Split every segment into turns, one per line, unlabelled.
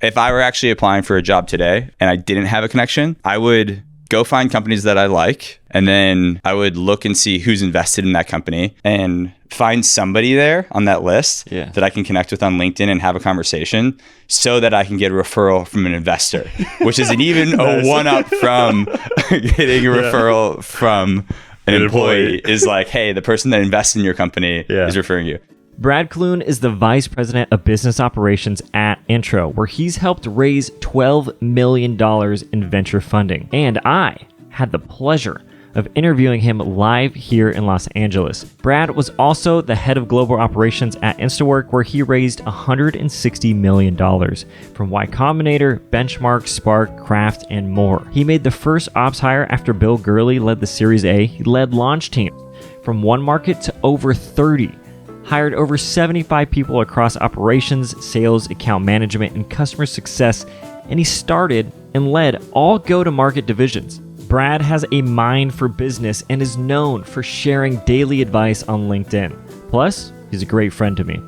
if I were actually applying for a job today and I didn't have a connection, I would go find companies that I like, and then I would look and see who's invested in that company and find somebody there on that list that I can connect with on LinkedIn and have a conversation so that I can get a referral from an investor, which is even a one-up from getting a referral from an employee is like, hey, the person that invests in your company is referring you.
Brad Klune is the Vice President of Business Operations at Intro, where he's helped raise $12 million in venture funding. And I had the pleasure of interviewing him live here in Los Angeles. Brad was also the head of global operations at Instawork, where he raised $160 million from Y Combinator, Benchmark, Spark, Craft, and more. He made the first ops hire after Bill Gurley led the Series A. He led launch teams from one market to over 30. Hired over 75 people across operations, sales, account management, and customer success, and he started and led all go-to-market divisions. Brad has a mind for business and is known for sharing daily advice on LinkedIn. Plus, he's a great friend to me.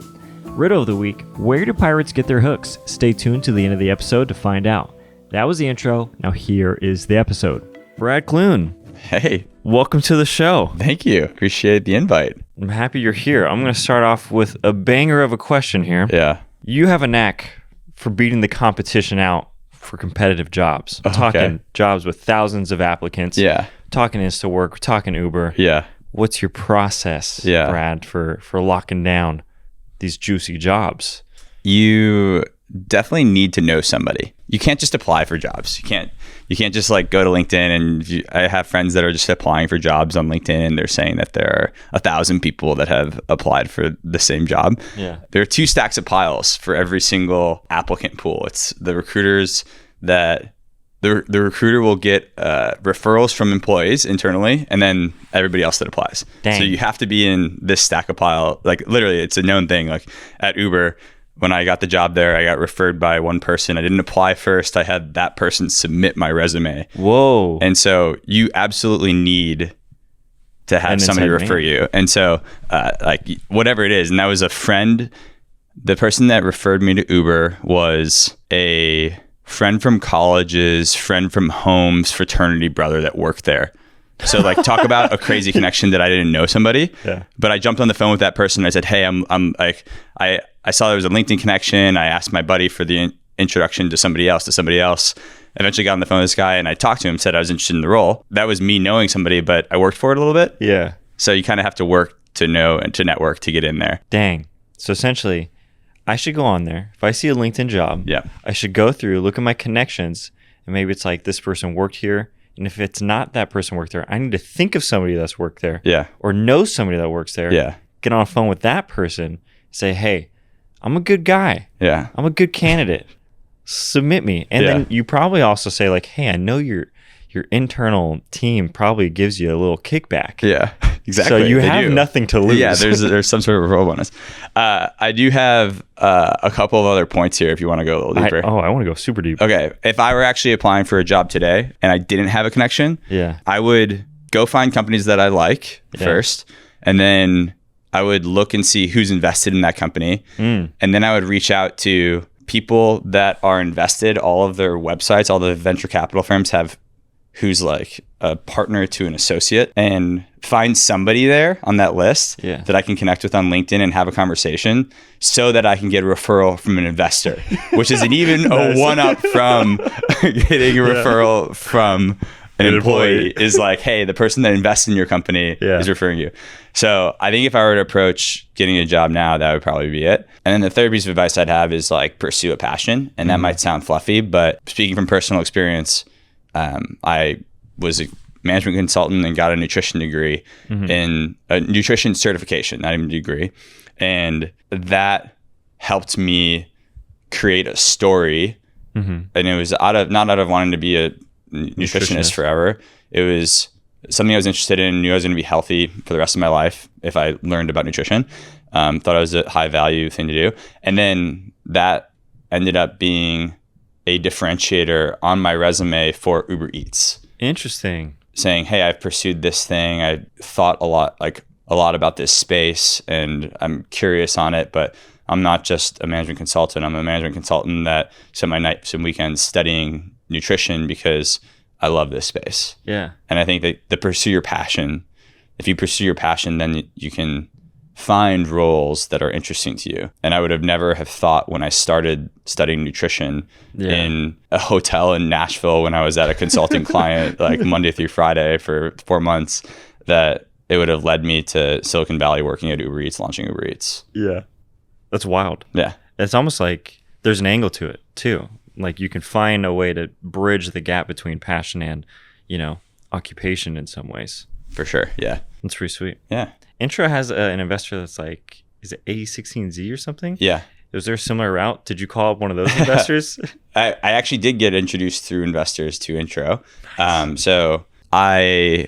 Riddle of the week: where do pirates get their hooks? Stay tuned to the end of the episode to find out. That was the intro. Now here is the episode. Brad Klune.
Hey.
Welcome to the show.
Thank you. Appreciate the invite.
I'm happy you're here. I'm going to start off with a banger of a question here.
Yeah.
You have a knack for beating the competition out for competitive jobs. I'm talking jobs with thousands of applicants.
Yeah.
Talking Instawork, talking Uber.
Yeah.
What's your process, Brad, for locking down these juicy jobs?
You definitely need to know somebody. You can't just apply for jobs. You can't just like go to LinkedIn and I have friends that are just applying for jobs on LinkedIn and they're saying that there are 1,000 people that have applied for the same job.
Yeah.
There are 2 stacks of piles for every single applicant pool. It's the recruiters that the recruiter will get referrals from employees internally and then everybody else that applies.
Dang.
So you have to be in this stack of pile. Like literally it's a known thing. Like at Uber, when I got the job there, I got referred by one person. I didn't apply first. I had that person submit my resume.
Whoa.
And so you absolutely need to have somebody refer you. And so like whatever it is, and that was a friend. The person that referred me to Uber was a friend from college's friend from home's fraternity brother that worked there. So like talk about a crazy connection that I didn't know somebody.
Yeah.
But I jumped on the phone with that person. And I said, hey, I'm like, I saw there was a LinkedIn connection. I asked my buddy for the introduction to somebody else. Eventually got on the phone with this guy and I talked to him, said I was interested in the role. That was me knowing somebody, but I worked for it a little bit.
Yeah.
So you kind of have to work to know and to network to get in there.
Dang. So essentially, I should go on there. If I see a LinkedIn job, I should go through, look at my connections, and maybe it's like this person worked here. And if it's not that person worked there, I need to think of somebody that's worked there.
Yeah.
Or know somebody that works there.
Yeah.
Get on a phone with that person, say, hey, I'm a good guy.
Yeah.
I'm a good candidate. Submit me. And then you probably also say like, hey, I know your internal team probably gives you a little kickback.
Yeah, exactly.
So you have nothing to lose.
Yeah, there's some sort of referral bonus. I do have a couple of other points here if you want to go a little deeper.
I want to go super deep.
Okay, if I were actually applying for a job today and I didn't have a connection, I would go find companies that I like first, and then I would look and see who's invested in that company, and then I would reach out to people that are invested. All of their websites, all the venture capital firms have who's like a partner to an associate, and find somebody there on that list that I can connect with on LinkedIn and have a conversation so that I can get a referral from an investor, which is even a one-up from getting a referral from an employee is like, hey, the person that invests in your company is referring you. So I think if I were to approach getting a job now, that would probably be it. And then the third piece of advice I'd have is like pursue a passion. And that might sound fluffy, but speaking from personal experience, I was a management consultant and got a nutrition degree in a nutrition certification, not even a degree. And that helped me create a story. And it was not out of wanting to be a nutritionist forever. It was something I was interested in, knew I was going to be healthy for the rest of my life if I learned about nutrition. Thought it was a high value thing to do. And then that ended up being a differentiator on my resume for Uber Eats.
Interesting.
Saying, hey, I've pursued this thing. I thought a lot about this space and I'm curious on it, but I'm not just a management consultant. I'm a management consultant that spent my nights and weekends studying nutrition because I love this space.
Yeah.
And I think that if you pursue your passion, then you can find roles that are interesting to you. And I would have never have thought when I started studying nutrition in a hotel in Nashville when I was at a consulting client, like Monday through Friday for 4 months, that it would have led me to Silicon Valley working at Uber Eats, launching Uber Eats.
Yeah. That's wild.
Yeah.
It's almost like there's an angle to it too. Like you can find a way to bridge the gap between passion and, occupation in some ways.
For sure. Yeah.
That's pretty sweet.
Yeah.
Intro has an investor that's like, is it A16Z or something?
Yeah.
Was there a similar route? Did you call up one of those investors?
I actually did get introduced through investors to Intro. So I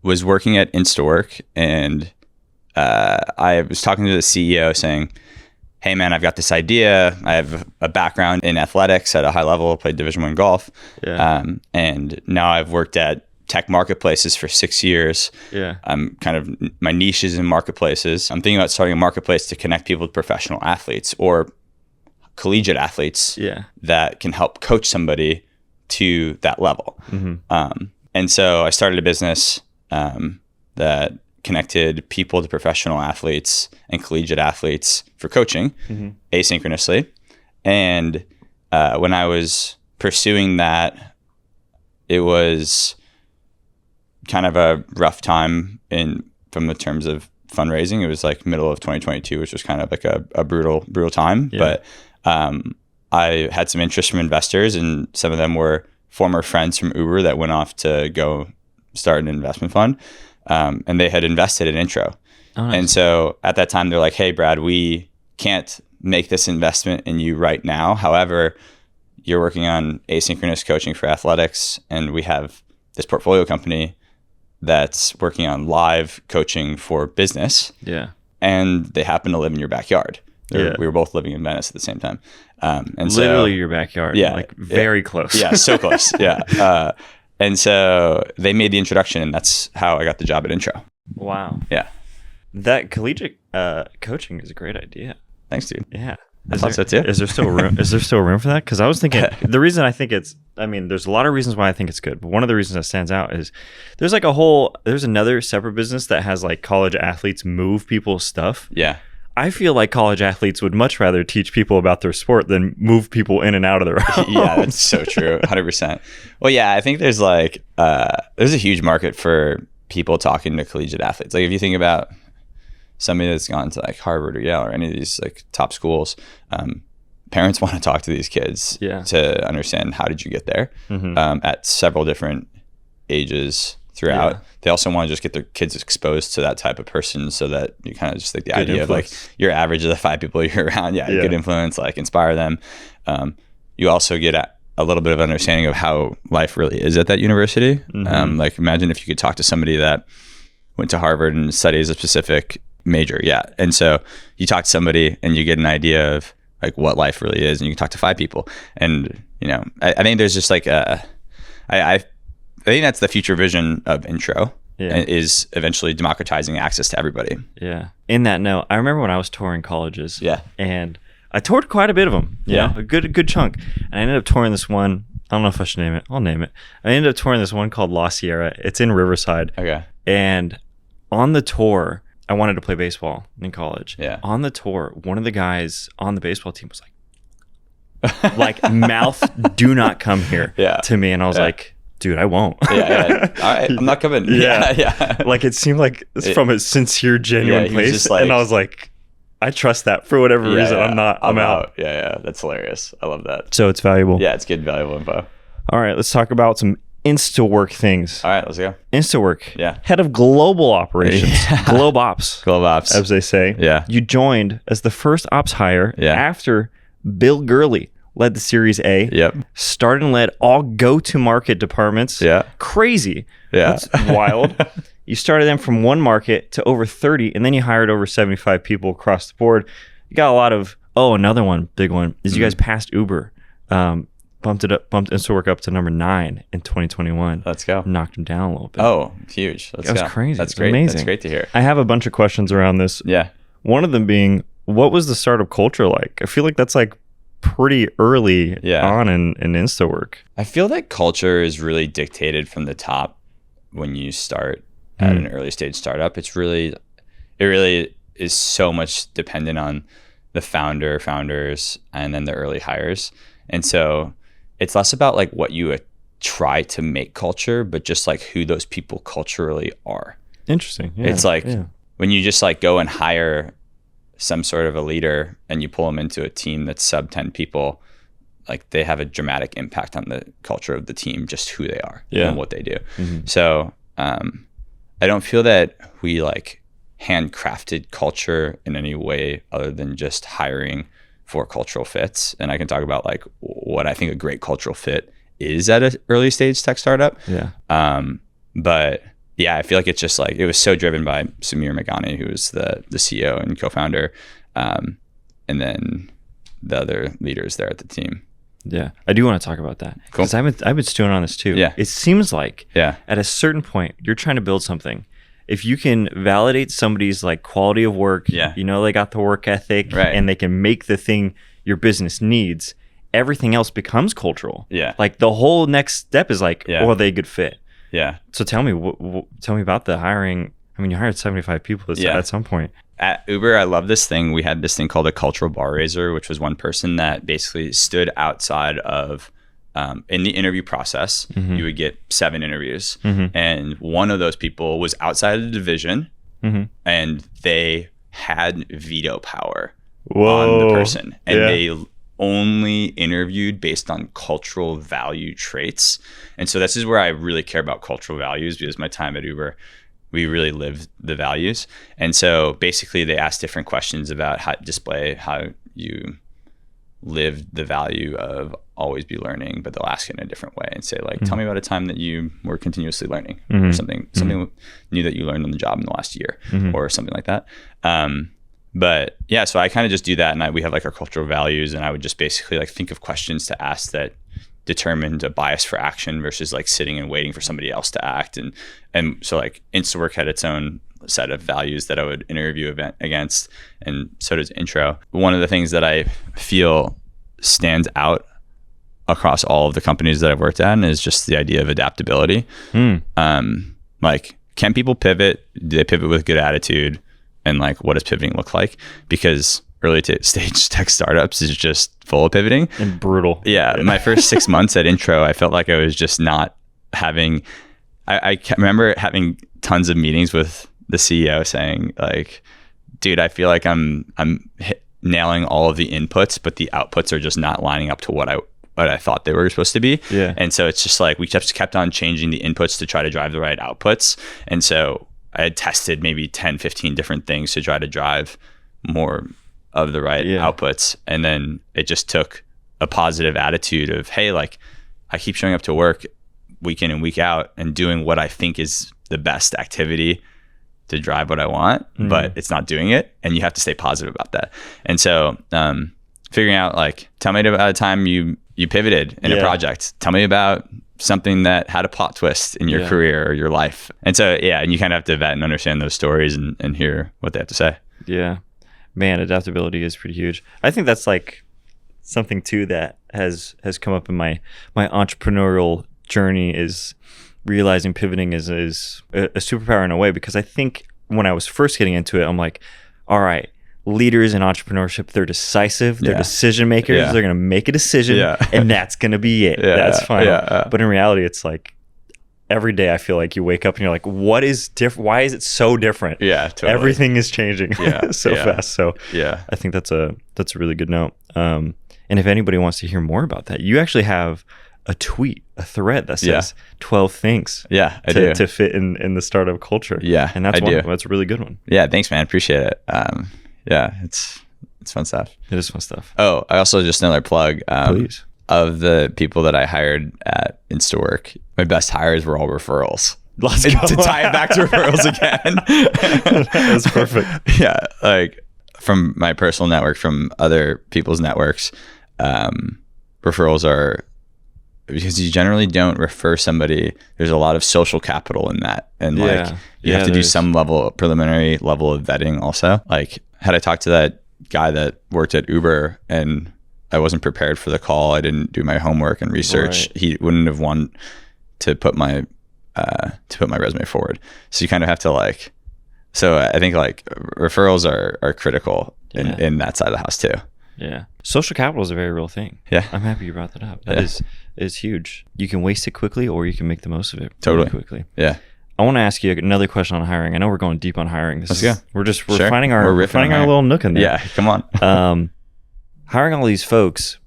was working at InstaWork, and I was talking to the CEO saying, hey man, I've got this idea. I have a background in athletics at a high level, played Division I golf.
Yeah.
And now I've worked at tech marketplaces for 6 years.
Yeah.
I'm my niche is in marketplaces. I'm thinking about starting a marketplace to connect people with professional athletes or collegiate athletes that can help coach somebody to that level. Mm-hmm. And so I started a business that connected people to professional athletes and collegiate athletes for coaching asynchronously. And when I was pursuing that, it was kind of a rough time from the terms of fundraising. It was like middle of 2022, which was kind of like a brutal time. Yeah. But I had some interest from investors, and some of them were former friends from Uber that went off to go start an investment fund. And they had invested in Intro. Oh, nice. And so at that time, they're like, hey, Brad, we can't make this investment in you right now. However, you're working on asynchronous coaching for athletics, and we have this portfolio company that's working on live coaching for business.
Yeah.
And they happen to live in your backyard. We were both living in Venice at the same time. And
literally your backyard.
Yeah.
Like very close.
Yeah, so close. Yeah. And so they made the introduction, and that's how I got the job at Intro.
Wow.
Yeah.
That collegiate coaching is a great idea.
Thanks, dude.
Yeah.
I thought so too.
Is there still room? Is there still room for that? Because I was thinking the reason I think there's a lot of reasons why I think it's good, but one of the reasons that stands out is there's another separate business that has like college athletes move people's stuff.
Yeah.
I feel like college athletes would much rather teach people about their sport than move people in and out of their homes.
Yeah, that's so true. 100%. Well, yeah, I think there's there's a huge market for people talking to collegiate athletes. Like if you think about somebody that's gone to like Harvard or Yale or any of these like top schools, parents want to talk to these kids to understand how did you get there at several different ages throughout. Yeah. They also want to just get their kids exposed to that type of person, so that you kind of just like the good idea influence. Of like your average of the 5 people you're around. Yeah, good influence, like inspire them. You also get a little bit of understanding of how life really is at that university. Mm-hmm. Like imagine if you could talk to somebody that went to Harvard and studies a specific major. Yeah. And so you talk to somebody and you get an idea of like what life really is, and you can talk to 5 people. And, I think there's just like I think that's the future vision of Intro, is eventually democratizing access to everybody.
Yeah. In that note, I remember when I was touring colleges.
Yeah.
And I toured quite a bit of them. A good chunk. And I ended up touring this one. I don't know if I should name it. I'll name it. I ended up touring this one called La Sierra. It's in Riverside.
Okay.
And on the tour, I wanted to play baseball in college.
Yeah.
On the tour, one of the guys on the baseball team was like mouth, do not come here to me. And I was like, dude, I won't.
All right, I'm not coming. Yeah.
Like it seemed like it's from a sincere, genuine place. And I was like, I trust that for whatever reason. I'm out.
Yeah. That's hilarious. I love that.
So it's valuable.
Yeah, it's good, valuable info.
All right, let's talk about some InstaWork things.
All right, let's go.
InstaWork.
Yeah.
Head of global operations. Globe Ops.
Globe Ops.
As they say.
Yeah.
You joined as the first ops hire after Bill Gurley led the Series A.
Yep.
Started and led all go-to-market departments.
Yeah.
Crazy.
Yeah.
That's wild. You started them from one market to over 30, and then you hired over 75 people across the board. You got a lot of, another one, big one, is you guys passed Uber. Bumped InstaWork up to number 9 in 2021.
Let's go.
Knocked them down a little bit.
Oh, huge. That
was crazy.
That's
it's
great.
amazing.
That's great to hear.
I have a bunch of questions around this.
Yeah.
One of them being,
what was the startup culture like? I feel like that's like pretty early on in InstaWork.
I feel that culture is really dictated from the top when you start at an early stage startup. It really is so much dependent on the founders, and then the early hires. And so it's less about like what you try to make culture, but just like who those people culturally are.
Interesting. Yeah.
It's like when you just like go and hire some sort of a leader and you pull them into a team that's sub 10 people, like they have a dramatic impact on the culture of the team, just who they are and what they do. So I don't feel that we like handcrafted culture in any way other than just hiring for cultural fits. And I can talk about like what I think a great cultural fit is at an early stage tech startup. But yeah, I feel like it's just like, it was so driven by Samir Meghani, who was the CEO and co-founder, and then the other leaders there at the team.
Yeah, I do want to talk about that because I've been stewing on this too.
Yeah,
it seems like at a certain point you're trying to build something. If you can validate somebody's like quality of work, you know, they got the work ethic, and they can make the thing your business needs, everything else becomes cultural. Yeah, like the whole next step is like, are they a good fit? Yeah. So tell me about the hiring. I mean, you hired 75 people at some point.
At Uber, I love this thing. We had this thing called a cultural bar raiser, which was one person that basically stood outside of, in the interview process, you would get 7 interviews. And one of those people was outside of the division, and they had veto power on the person. And they only interviewed based on cultural value traits. And so this is where I really care about cultural values, because my time at Uber, we really live the values. And so basically they ask different questions about how you live the value of always be learning, but they'll ask it in a different way and say like, tell me about a time that you were continuously learning, or something new that you learned on the job in the last year, or something like that. But yeah, so I kind of just do that, and we have like our cultural values, and I would just basically like think of questions to ask that determined a bias for action versus like sitting and waiting for somebody else to act. And so like InstaWork had its own set of values that I would interview against, and so does Intro. One of the things that I feel stands out across all of the companies that I've worked at is just the idea of adaptability. Like, can people pivot? Do they pivot with good attitude? And like, what does pivoting look like? Because early stage tech startups is just full of pivoting
and brutal.
Yeah. My first 6 months at Intro, I felt like I was just not having, I remember having tons of meetings with the CEO saying like, dude, I feel like I'm nailing all of the inputs, but the outputs are just not lining up to what I thought they were supposed to be. Yeah. And so it's just like, we just kept on changing the inputs to try to drive the right outputs. And so I had tested maybe 10, 15 different things to try to drive more of the right outputs. And then it just took a positive attitude of, hey, like I keep showing up to work week in and week out and doing what I think is the best activity to drive what I want, but it's not doing it. And you have to stay positive about that. And so figuring out like, tell me about a time you pivoted in a project. Tell me about something that had a plot twist in your career or your life. And so, and you kind of have to vet and understand those stories and hear what they have to say.
Yeah. Man, adaptability is pretty huge. I think that's like something too that has come up in my entrepreneurial journey, is realizing pivoting is a superpower in a way, because I think when I was first getting into it, I'm like, all right, leaders in entrepreneurship, they're decisive, they're decision makers, they're going to make a decision and that's going to be it. That's fine. But in reality, it's like every day I feel like you wake up and you're like, what is different? Why is it so different? Yeah, totally. Everything is changing so fast. So I think that's a really good note. And if anybody wants to hear more about that, you actually have a thread that says 12 things to fit in the startup culture. Yeah, and that's that's a really good one.
Yeah, thanks, man. Appreciate it. It's fun stuff.
It is fun stuff.
Oh, I also just another plug.
Please.
Of the people that I hired at InstaWork, my best hires were all referrals.
Let's go.
To tie it back to referrals again.
That's perfect.
Yeah, like from my personal network, from other people's networks, referrals are, because you generally don't refer somebody. There's a lot of social capital in that, and like you have to do some preliminary level of vetting also. Like, had I talked to that guy that worked at Uber and I wasn't prepared for the call. I didn't do my homework and research. Right. He wouldn't have wanted to put my resume forward. So you kind of have to like, so I think like referrals are critical in that side of the house too.
Yeah. Social capital is a very real thing.
Yeah.
I'm happy you brought that up. That is huge. You can waste it quickly or you can make the most of it
totally
quickly.
Yeah.
I want to ask you another question on hiring. I know we're going deep on hiring.
Let's go.
We're finding our little nook in there.
Yeah, come on.
Hiring all these folks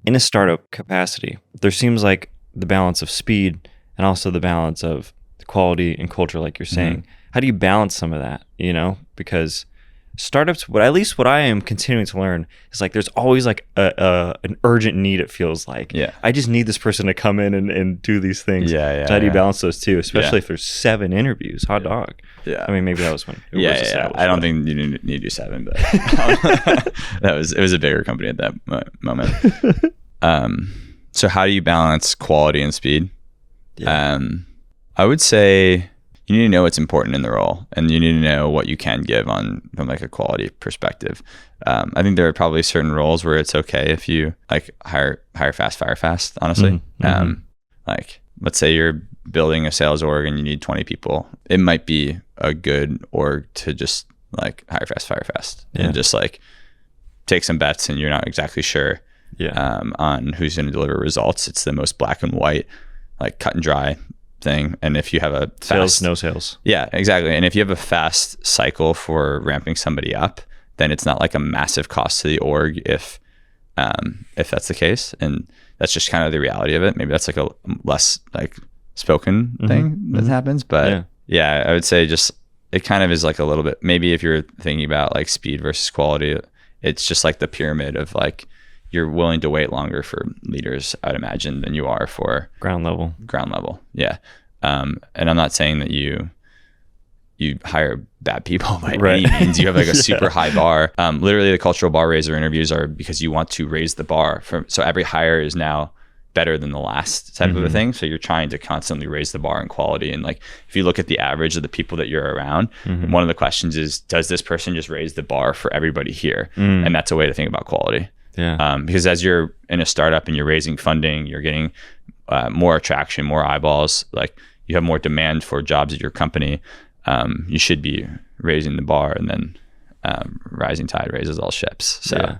in a startup capacity, there seems like the balance of speed and also the balance of quality and culture, like you're saying. Mm-hmm. How do you balance some of that? Because startups, what I am continuing to learn is like there's always like an urgent need, it feels like.
Yeah.
I just need this person to come in and do these things.
Yeah.
So how do you balance those two, especially if there's 7 interviews? Hot dog.
Yeah.
I mean, maybe that was when it was established.
I don't think you need to do 7, but it was a bigger company at that moment. So how do you balance quality and speed? Yeah. I would say you need to know what's important in the role, and you need to know what you can give from like a quality perspective. I think there are probably certain roles where it's okay if you like hire fast, fire fast, honestly. Mm-hmm. Like let's say you're building a sales org and you need 20 people. It might be a good org to just like hire fast, fire fast, and just like take some bets, and you're not exactly sure on who's going to deliver results. It's the most black and white, like cut and dry thing. And if you have a fast,
sales, no sales.
Yeah, exactly. And if you have a fast cycle for ramping somebody up, then it's not like a massive cost to the org if that's the case. And that's just kind of the reality of it. Maybe that's like a less like spoken thing that happens. But yeah, I would say just it kind of is like a little bit, maybe if you're thinking about like speed versus quality, it's just like the pyramid of like you're willing to wait longer for leaders, I'd imagine, than you are for
ground level.
Yeah. And I'm not saying that you hire bad people by any means. You have like a super high bar. Literally the cultural bar raiser interviews are because you want to raise the bar so every hire is now better than the last type of a thing. So you're trying to constantly raise the bar in quality. And like, if you look at the average of the people that you're around, one of the questions is, does this person just raise the bar for everybody here? And that's a way to think about quality.
Yeah.
Because as you're in a startup and you're raising funding, you're getting more attraction, more eyeballs, like you have more demand for jobs at your company. You should be raising the bar, and then rising tide raises all ships. So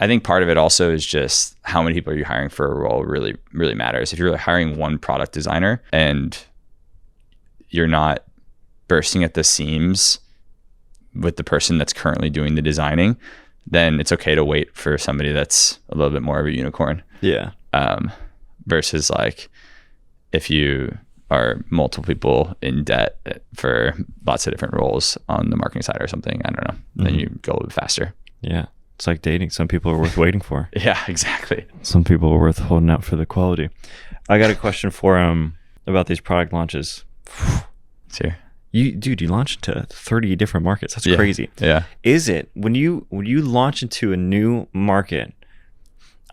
I think part of it also is just how many people are you hiring for a role really, really matters. If you're hiring one product designer and you're not bursting at the seams with the person that's currently doing the designing, then it's okay to wait for somebody that's a little bit more of a unicorn.
Yeah.
Versus like if you are multiple people in debt for lots of different roles on the marketing side or something, I don't know, then you go a little bit faster.
Yeah. It's like dating. Some people are worth waiting for.
Yeah, exactly.
Some people are worth holding out for the quality. I got a question for about these product launches.
Sure.
You launched into 30 different markets. That's crazy.
Yeah.
Is it when you launch into a new market,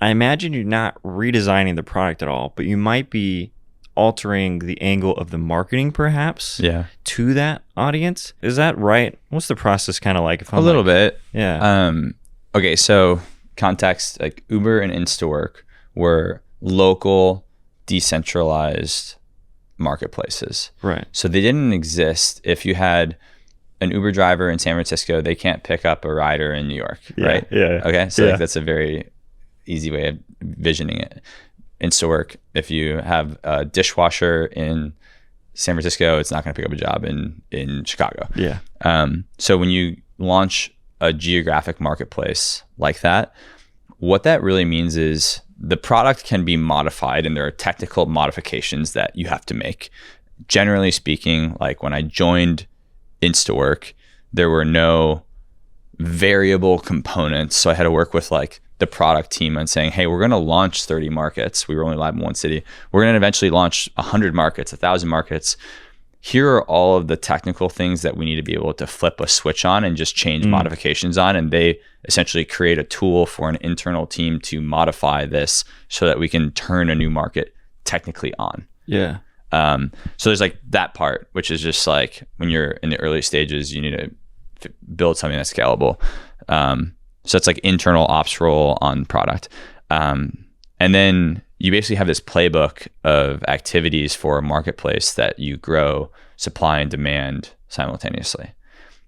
I imagine you're not redesigning the product at all, but you might be altering the angle of the marketing perhaps to that audience. Is that right? What's the process kind of like? If I'm
a little bit.
Yeah.
Okay, so context, like Uber and Instawork were local, decentralized marketplaces.
Right.
So they didn't exist. If you had an Uber driver in San Francisco, they can't pick up a rider in New York, right?
Yeah.
Okay, so like that's a very easy way of visioning it. Instawork, if you have a dishwasher in San Francisco, it's not going to pick up a job in Chicago.
Yeah.
So when you launch a geographic marketplace like that, what that really means is the product can be modified, and there are technical modifications that you have to make. Generally speaking, like when I joined Instawork, there were no variable components. So I had to work with like the product team on saying, hey, we're going to launch 30 markets. We were only live in one city. We're going to eventually launch 100 markets, 1,000 markets. Here are all of the technical things that we need to be able to flip a switch on and just change modifications on. And they essentially create a tool for an internal team to modify this so that we can turn a new market technically on.
Yeah.
So there's like that part, which is just like when you're in the early stages, you need to build something that's scalable. So it's like internal ops role on product. And then you basically have this playbook of activities for a marketplace that you grow supply and demand simultaneously.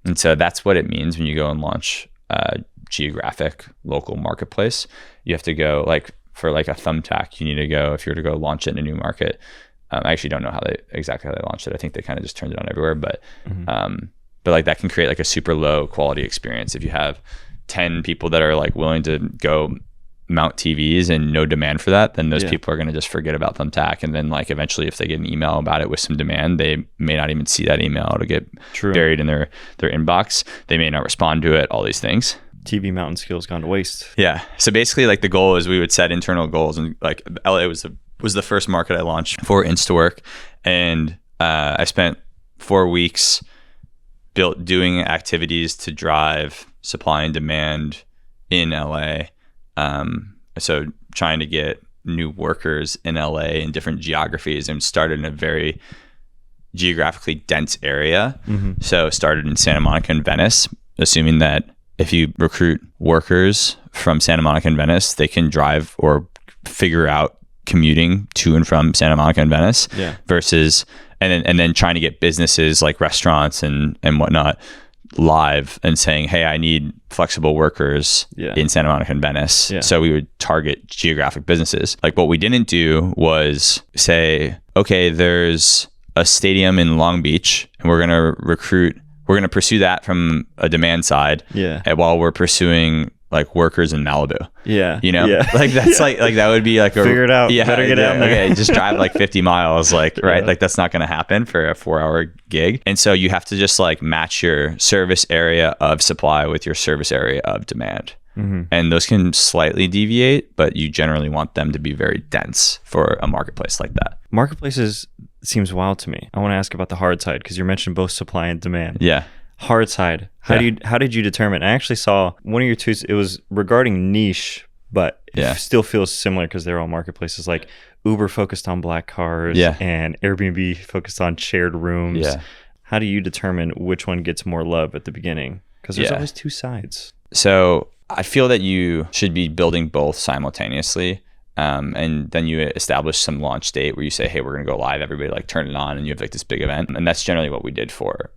And so that's what it means when you go and launch a geographic local marketplace. You have to go, like for like a thumbtack, you need to go, if you were to go launch it in a new market. I actually don't know exactly how they launched it. I think they kind of just turned it on everywhere, but like that can create like a super low quality experience. If you have 10 people that are like willing to go mount TVs and no demand for that, then those people are going to just forget about Thumbtack. And then like eventually if they get an email about it with some demand, they may not even see that email. It'll get buried in their inbox. They may not respond to it, all these things.
TV mountain skills gone to waste.
Yeah. So basically like the goal is we would set internal goals, and like LA was the first market I launched for Instawork. And I spent 4 weeks doing activities to drive supply and demand in LA. So trying to get new workers in LA in different geographies, and started in a very geographically dense area. So started in Santa Monica and Venice, assuming that if you recruit workers from Santa Monica and Venice, they can drive or figure out commuting to and from Santa Monica and Venice versus, and then trying to get businesses like restaurants and whatnot live and saying, hey, I need flexible workers in Santa Monica and Venice. So we would target geographic businesses. Like what we didn't do was say, okay, there's a stadium in Long Beach and we're going to pursue that from a demand side while we're pursuing like workers in Malibu. Like that's like that would be like
figure it out. Better get out there.
Okay, just drive like 50 miles, like right, like that's not going to happen for a 4-hour gig. And so you have to just like match your service area of supply with your service area of demand. And those can slightly deviate, but you generally want them to be very dense for a marketplace like that.
Marketplaces seems wild to me. I want to ask about the hard side, because you mentioned both supply and demand. Hard side. How did you determine? I actually saw one of your tweets. It was regarding niche, but it still feels similar because they're all marketplaces. Like Uber focused on black cars, and Airbnb focused on shared rooms. How do you determine which one gets more love at the beginning? Because there's always two sides.
So I feel that you should be building both simultaneously. And then you establish some launch date where you say, hey, we're going to go live, everybody like turn it on, and you have like this big event. And that's generally what we did for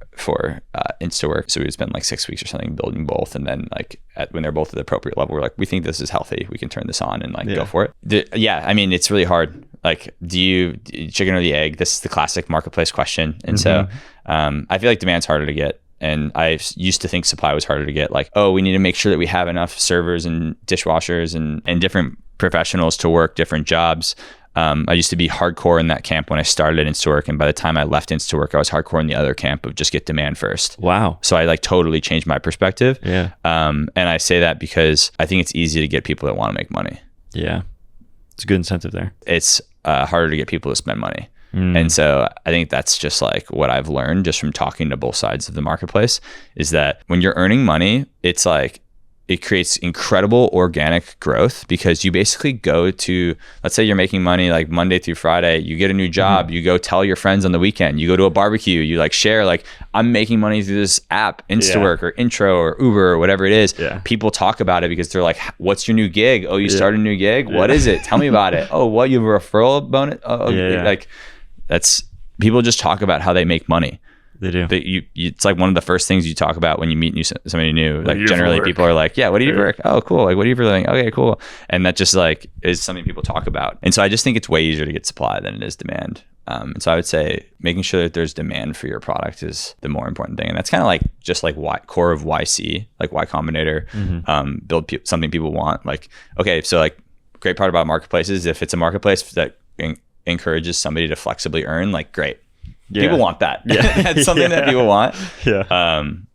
Instawork. So we would spend like 6 weeks or something building both. And then like when they're both at the appropriate level, we're like, we think this is healthy. We can turn this on and like go for it. I mean, it's really hard. Like, do you chicken or the egg? This is the classic marketplace question. And so I feel like demand's harder to get. And I used to think supply was harder to get. Like, oh, we need to make sure that we have enough servers and dishwashers and different professionals to work different jobs. I used to be hardcore in that camp when I started at Instawork, and by the time I left Instawork, I was hardcore in the other camp of just get demand first.
Wow.
So I like totally changed my perspective. And I say that because I think it's easy to get people that want to make money.
It's a good incentive there.
It's harder to get people to spend money. And so I think that's just like what I've learned just from talking to both sides of the marketplace, is that when you're earning money, it's like it creates incredible organic growth, because you basically go to, let's say you're making money like Monday through Friday, you get a new job, you go tell your friends on the weekend, you go to a barbecue, you like share like, I'm making money through this app, Instawork or Intro or Uber or whatever it is. People talk about it because they're like, what's your new gig? Oh, you started a new gig? What is it? Tell me about it. Oh, what, you have a referral bonus? Like that's, people just talk about how they make money.
They do.
It's like one of the first things you talk about when you meet somebody new. Like generally people are like, yeah, what do you do for work? Oh, cool. Like, what do you do for a living? Okay, cool. And that just like is something people talk about. And so I just think it's way easier to get supply than it is demand. And so I would say making sure that there's demand for your product is the more important thing. And that's kind of like just like core of YC, like Y Combinator, build something people want. Like, okay, so like great part about marketplaces, if it's a marketplace that encourages somebody to flexibly earn, like great. People want that. It's something that people want.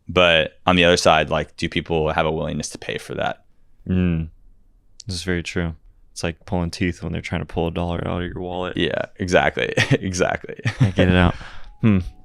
But on the other side, like, do people have a willingness to pay for that?
This is very true. It's like pulling teeth when they're trying to pull $1 out of your wallet.
Yeah, exactly.
Can't get it out.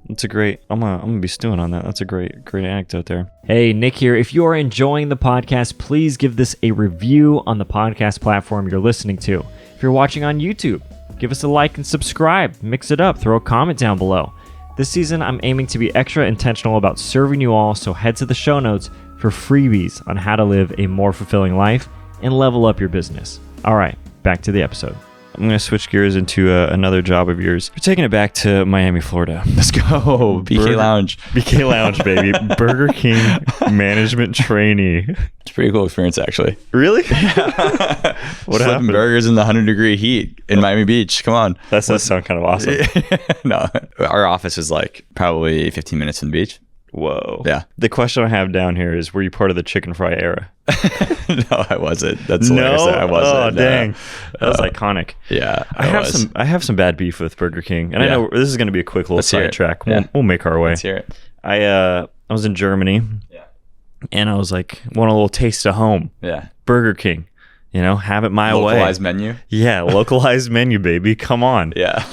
That's a great, I'm gonna be stewing on that. That's a great anecdote there.
Hey, Nick here. If you are enjoying the podcast, please give this a review on the podcast platform you're listening to. If you're watching on YouTube, give us a like and subscribe. Mix it up. Throw a comment down below. This season, I'm aiming to be extra intentional about serving you all, so head to the show notes for freebies on how to live a more fulfilling life and level up your business. All right, back to the episode.
I'm going to switch gears into another job of yours. You're taking it back to Miami, Florida.
Let's go. BK Lounge.
BK Lounge, baby. Burger King management trainee.
It's a pretty cool experience, actually.
Really?
Yeah.
What
Flipping
happened?
burgers in the 100-degree heat in Miami Beach. Come on.
That does sound kind of awesome.
No, our office is like probably 15 minutes from the beach.
Whoa.
Yeah.
The question I have down here is, were you part of the chicken fry era?
No, I wasn't. That's hilarious.
No?
I wasn't.
Oh,
No.
dang. That was iconic.
Yeah.
I have some bad beef with Burger King. And I
Yeah.
know this is going to be a quick little
Let's hear it.
sidetrack.
Yeah.
We'll make our way.
Let's hear it.
I was in Germany.
Yeah.
And I was like, want a little taste of home.
Yeah.
Burger King. Have it my way.
Localized menu.
Yeah, localized menu, baby. Come on.
Yeah.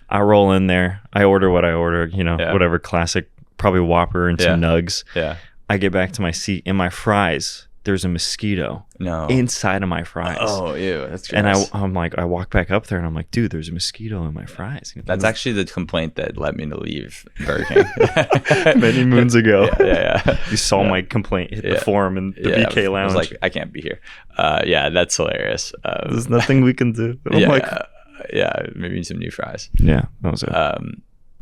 I roll in there. I order what I order,
Yeah.
whatever classic, probably Whopper and some nugs.
Yeah.
I get back to my seat. In my fries, there's a mosquito
No.
inside of my fries.
Oh, ew. That's gross.
And I'm like, I walk back up there and I'm like, dude, there's a mosquito in my fries.
That's actually the complaint that led me to leave Burger King.
many moons ago.
Yeah.
You saw my complaint hit the forum in the BK
I
Lounge.
was like, I can't be here. Yeah, that's hilarious.
There's nothing we can do. I'm
yeah,
like,
maybe some new fries.
yeah, that was it.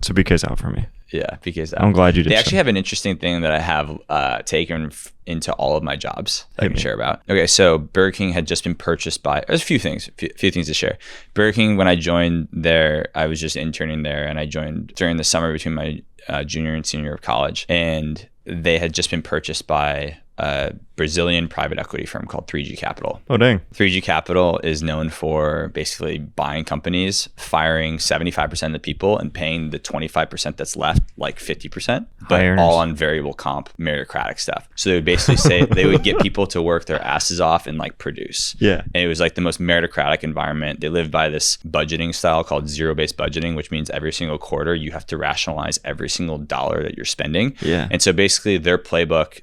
So BK's out for me.
Yeah, because
I'm glad you did.
They actually have an interesting thing that I have taken into all of my jobs that I can share about. Okay, so Burger King had just been purchased by. There's a few things to share. Burger King, when I joined there, I was just interning there, and I joined during the summer between my junior and senior year of college, and they had just been purchased by a Brazilian private equity firm called 3G Capital.
Oh, dang.
3G Capital is known for basically buying companies, firing 75% of the people and paying the 25% that's left like 50%, but all on variable comp, meritocratic stuff. So they would basically say they would get people to work their asses off and like produce.
Yeah.
And it was like the most meritocratic environment. They lived by this budgeting style called zero-based budgeting, which means every single quarter you have to rationalize every single dollar that you're spending.
Yeah.
And so basically their playbook,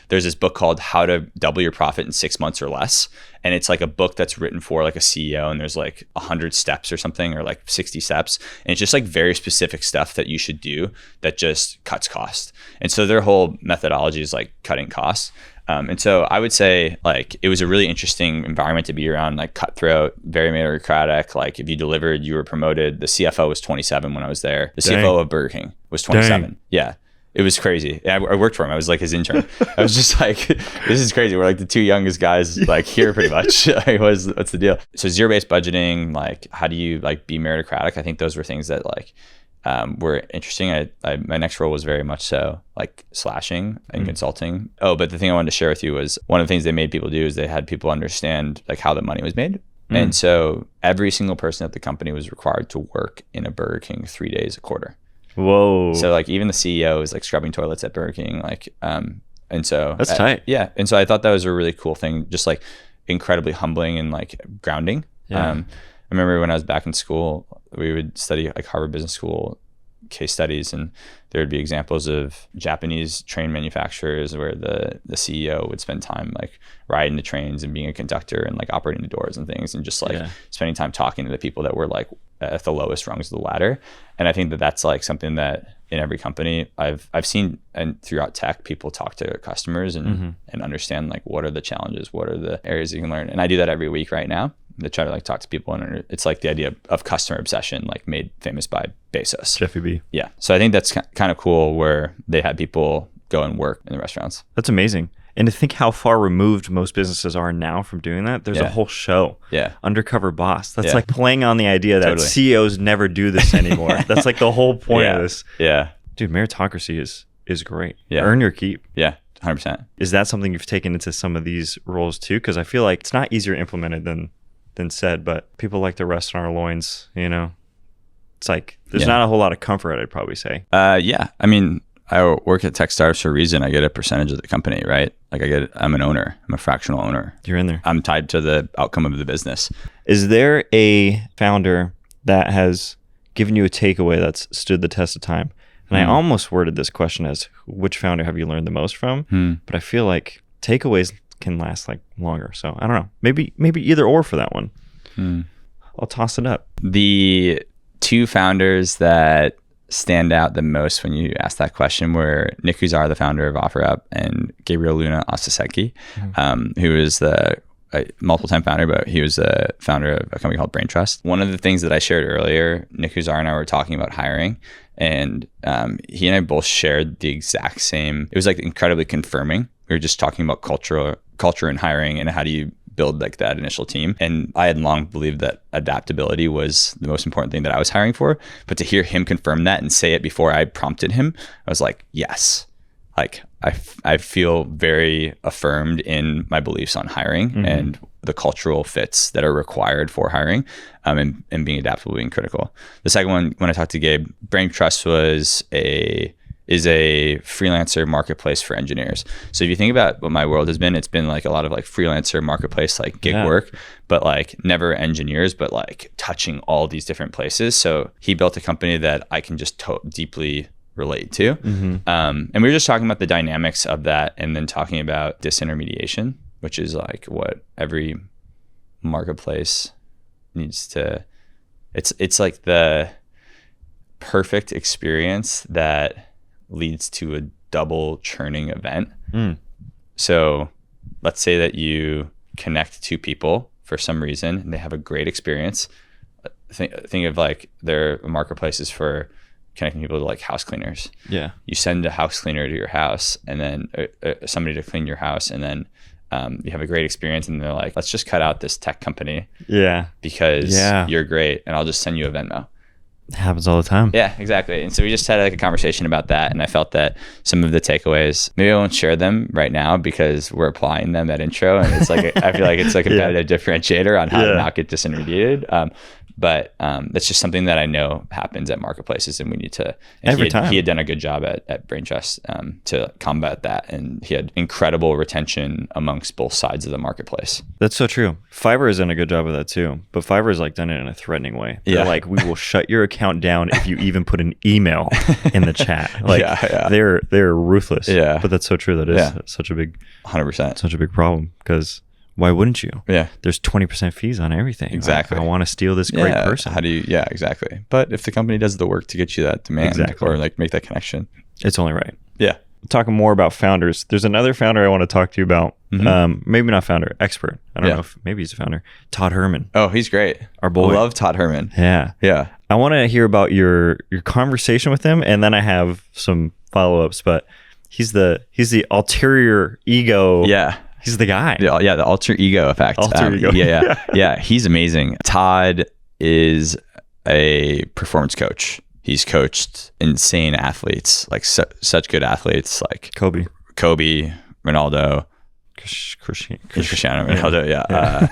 there's this book called How to Double Your Profit in 6 months or Less. And it's like a book that's written for like a CEO, and there's like 100 steps or something, or like 60 steps. And it's just like very specific stuff that you should do that just cuts cost. And so their whole methodology is like cutting costs. And so I would say like it was a really interesting environment to be around, like cutthroat, very meritocratic. Like if you delivered, you were promoted. The CFO was 27 when I was there. The CFO of Burger King was 27. Dang. Yeah. It was crazy. I worked for him. I was like his intern. I was just like, this is crazy. We're like the two youngest guys like here pretty much. What's the deal? So zero-based budgeting, like how do you like be meritocratic? I think those were things that like were interesting. My next role was very much so like slashing and consulting. Oh, but the thing I wanted to share with you was one of the things they made people do is they had people understand like how the money was made. And so every single person at the company was required to work in a Burger King 3 days a quarter.
Whoa.
So like even the CEO is like scrubbing toilets at Burger King, like and so
that's tight.
Yeah. And so I thought that was a really cool thing, just like incredibly humbling and like grounding.
Yeah.
I remember when I was back in school, we would study like Harvard Business School case studies, and there would be examples of Japanese train manufacturers where the CEO would spend time like riding the trains and being a conductor and like operating the doors and things, and just like spending time talking to the people that were like at the lowest rungs of the ladder. And I think that that's like something that in every company I've seen, and throughout tech, people talk to their customers and understand like what are the challenges, what are the areas you can learn. And I do that every week right now. To try to like talk to people, and it's like the idea of customer obsession, like made famous by Bezos.
Jeffy B.
Yeah. So I think that's kind of cool where they had people go and work in the restaurants.
That's amazing. And to think how far removed most businesses are now from doing that, there's a whole show.
Yeah.
Undercover Boss. That's like playing on the idea that CEOs never do this anymore. That's like the whole point of this.
Yeah.
Dude, meritocracy is great.
Yeah.
Earn your keep.
Yeah. 100%.
Is that something you've taken into some of these roles too? Because I feel like it's not easier implemented than said, but people like to rest on our loins, you know? It's like, there's not a whole lot of comfort, I'd probably say.
Yeah. I mean, I work at tech startups for a reason. I get a percentage of the company, right? Like I'm an owner. I'm a fractional owner.
You're in there.
I'm tied to the outcome of the business.
Is there a founder that has given you a takeaway that's stood the test of time? And I almost worded this question as, which founder have you learned the most from? But I feel like takeaways can last like longer. So I don't know. Maybe either or for that one. I'll toss it up.
The two founders that stand out the most when you asked that question were Nick Huzar, the founder of OfferUp, and Gabriel Luna Ostasenki, who is the multiple-time founder, but he was the founder of a company called Brain Trust. One of the things that I shared earlier, Nick Huzar and I were talking about hiring, and he and I both shared the exact same. It was like incredibly confirming. We were just talking about culture and hiring, and how do you build like that initial team. And I had long believed that adaptability was the most important thing that I was hiring for. But to hear him confirm that and say it before I prompted him, I was like, yes. Like I feel very affirmed in my beliefs on hiring and the cultural fits that are required for hiring, and being adaptable being critical. The second one, when I talked to Gabe, Brain Trust is a freelancer marketplace for engineers. So if you think about what my world has been, it's been like a lot of like freelancer marketplace, like gig work, but like never engineers, but like touching all these different places. So he built a company that I can just deeply relate to. And we were just talking about the dynamics of that, and then talking about disintermediation, which is like what every marketplace needs to, it's like the perfect experience that leads to a double churning event. So let's say that you connect two people for some reason and they have a great experience. Think of like their marketplaces for connecting people to like house cleaners. Yeah. You send a house cleaner to your house, and then somebody to clean your house, and then you have a great experience, and they're like, let's just cut out this tech company. Yeah. Because you're great, and I'll just send you a Venmo.
It happens all the time.
Yeah, exactly. And so we just had like a conversation about that, and I felt that some of the takeaways, maybe I won't share them right now because we're applying them at intro, and it's like I feel like it's a competitive differentiator on how to not get disintermediated. But that's just something that I know happens at marketplaces, and we need to. Every time he had done a good job at Brain Trust to combat that, and he had incredible retention amongst both sides of the marketplace.
That's so true. Fiverr has done a good job of that too, but Fiverr has like done it in a threatening way. They're like, we will shut your account down if you even put an email in the chat. Like they're ruthless. Yeah, but that's so true. That is such a big
100%,
such a big problem because. Why wouldn't you? Yeah. There's 20% fees on everything.
Exactly.
Like, I want to steal this great person.
How do you, exactly. But if the company does the work to get you that demand or like make that connection,
it's only right.
Yeah.
Talking more about founders. There's another founder I want to talk to you about. Maybe not founder, expert. I don't know if maybe he's a founder. Todd Herman.
Oh, he's great.
Our boy.
I love Todd Herman.
Yeah.
Yeah.
I want to hear about your conversation with him, and then I have some follow-ups, but he's the ulterior ego.
Yeah.
He's the guy.
The alter ego effect.
Ego.
Yeah. He's amazing. Todd is a performance coach. He's coached insane athletes, like such good athletes, like
Kobe,
Ronaldo, Cristiano Ronaldo. Yeah.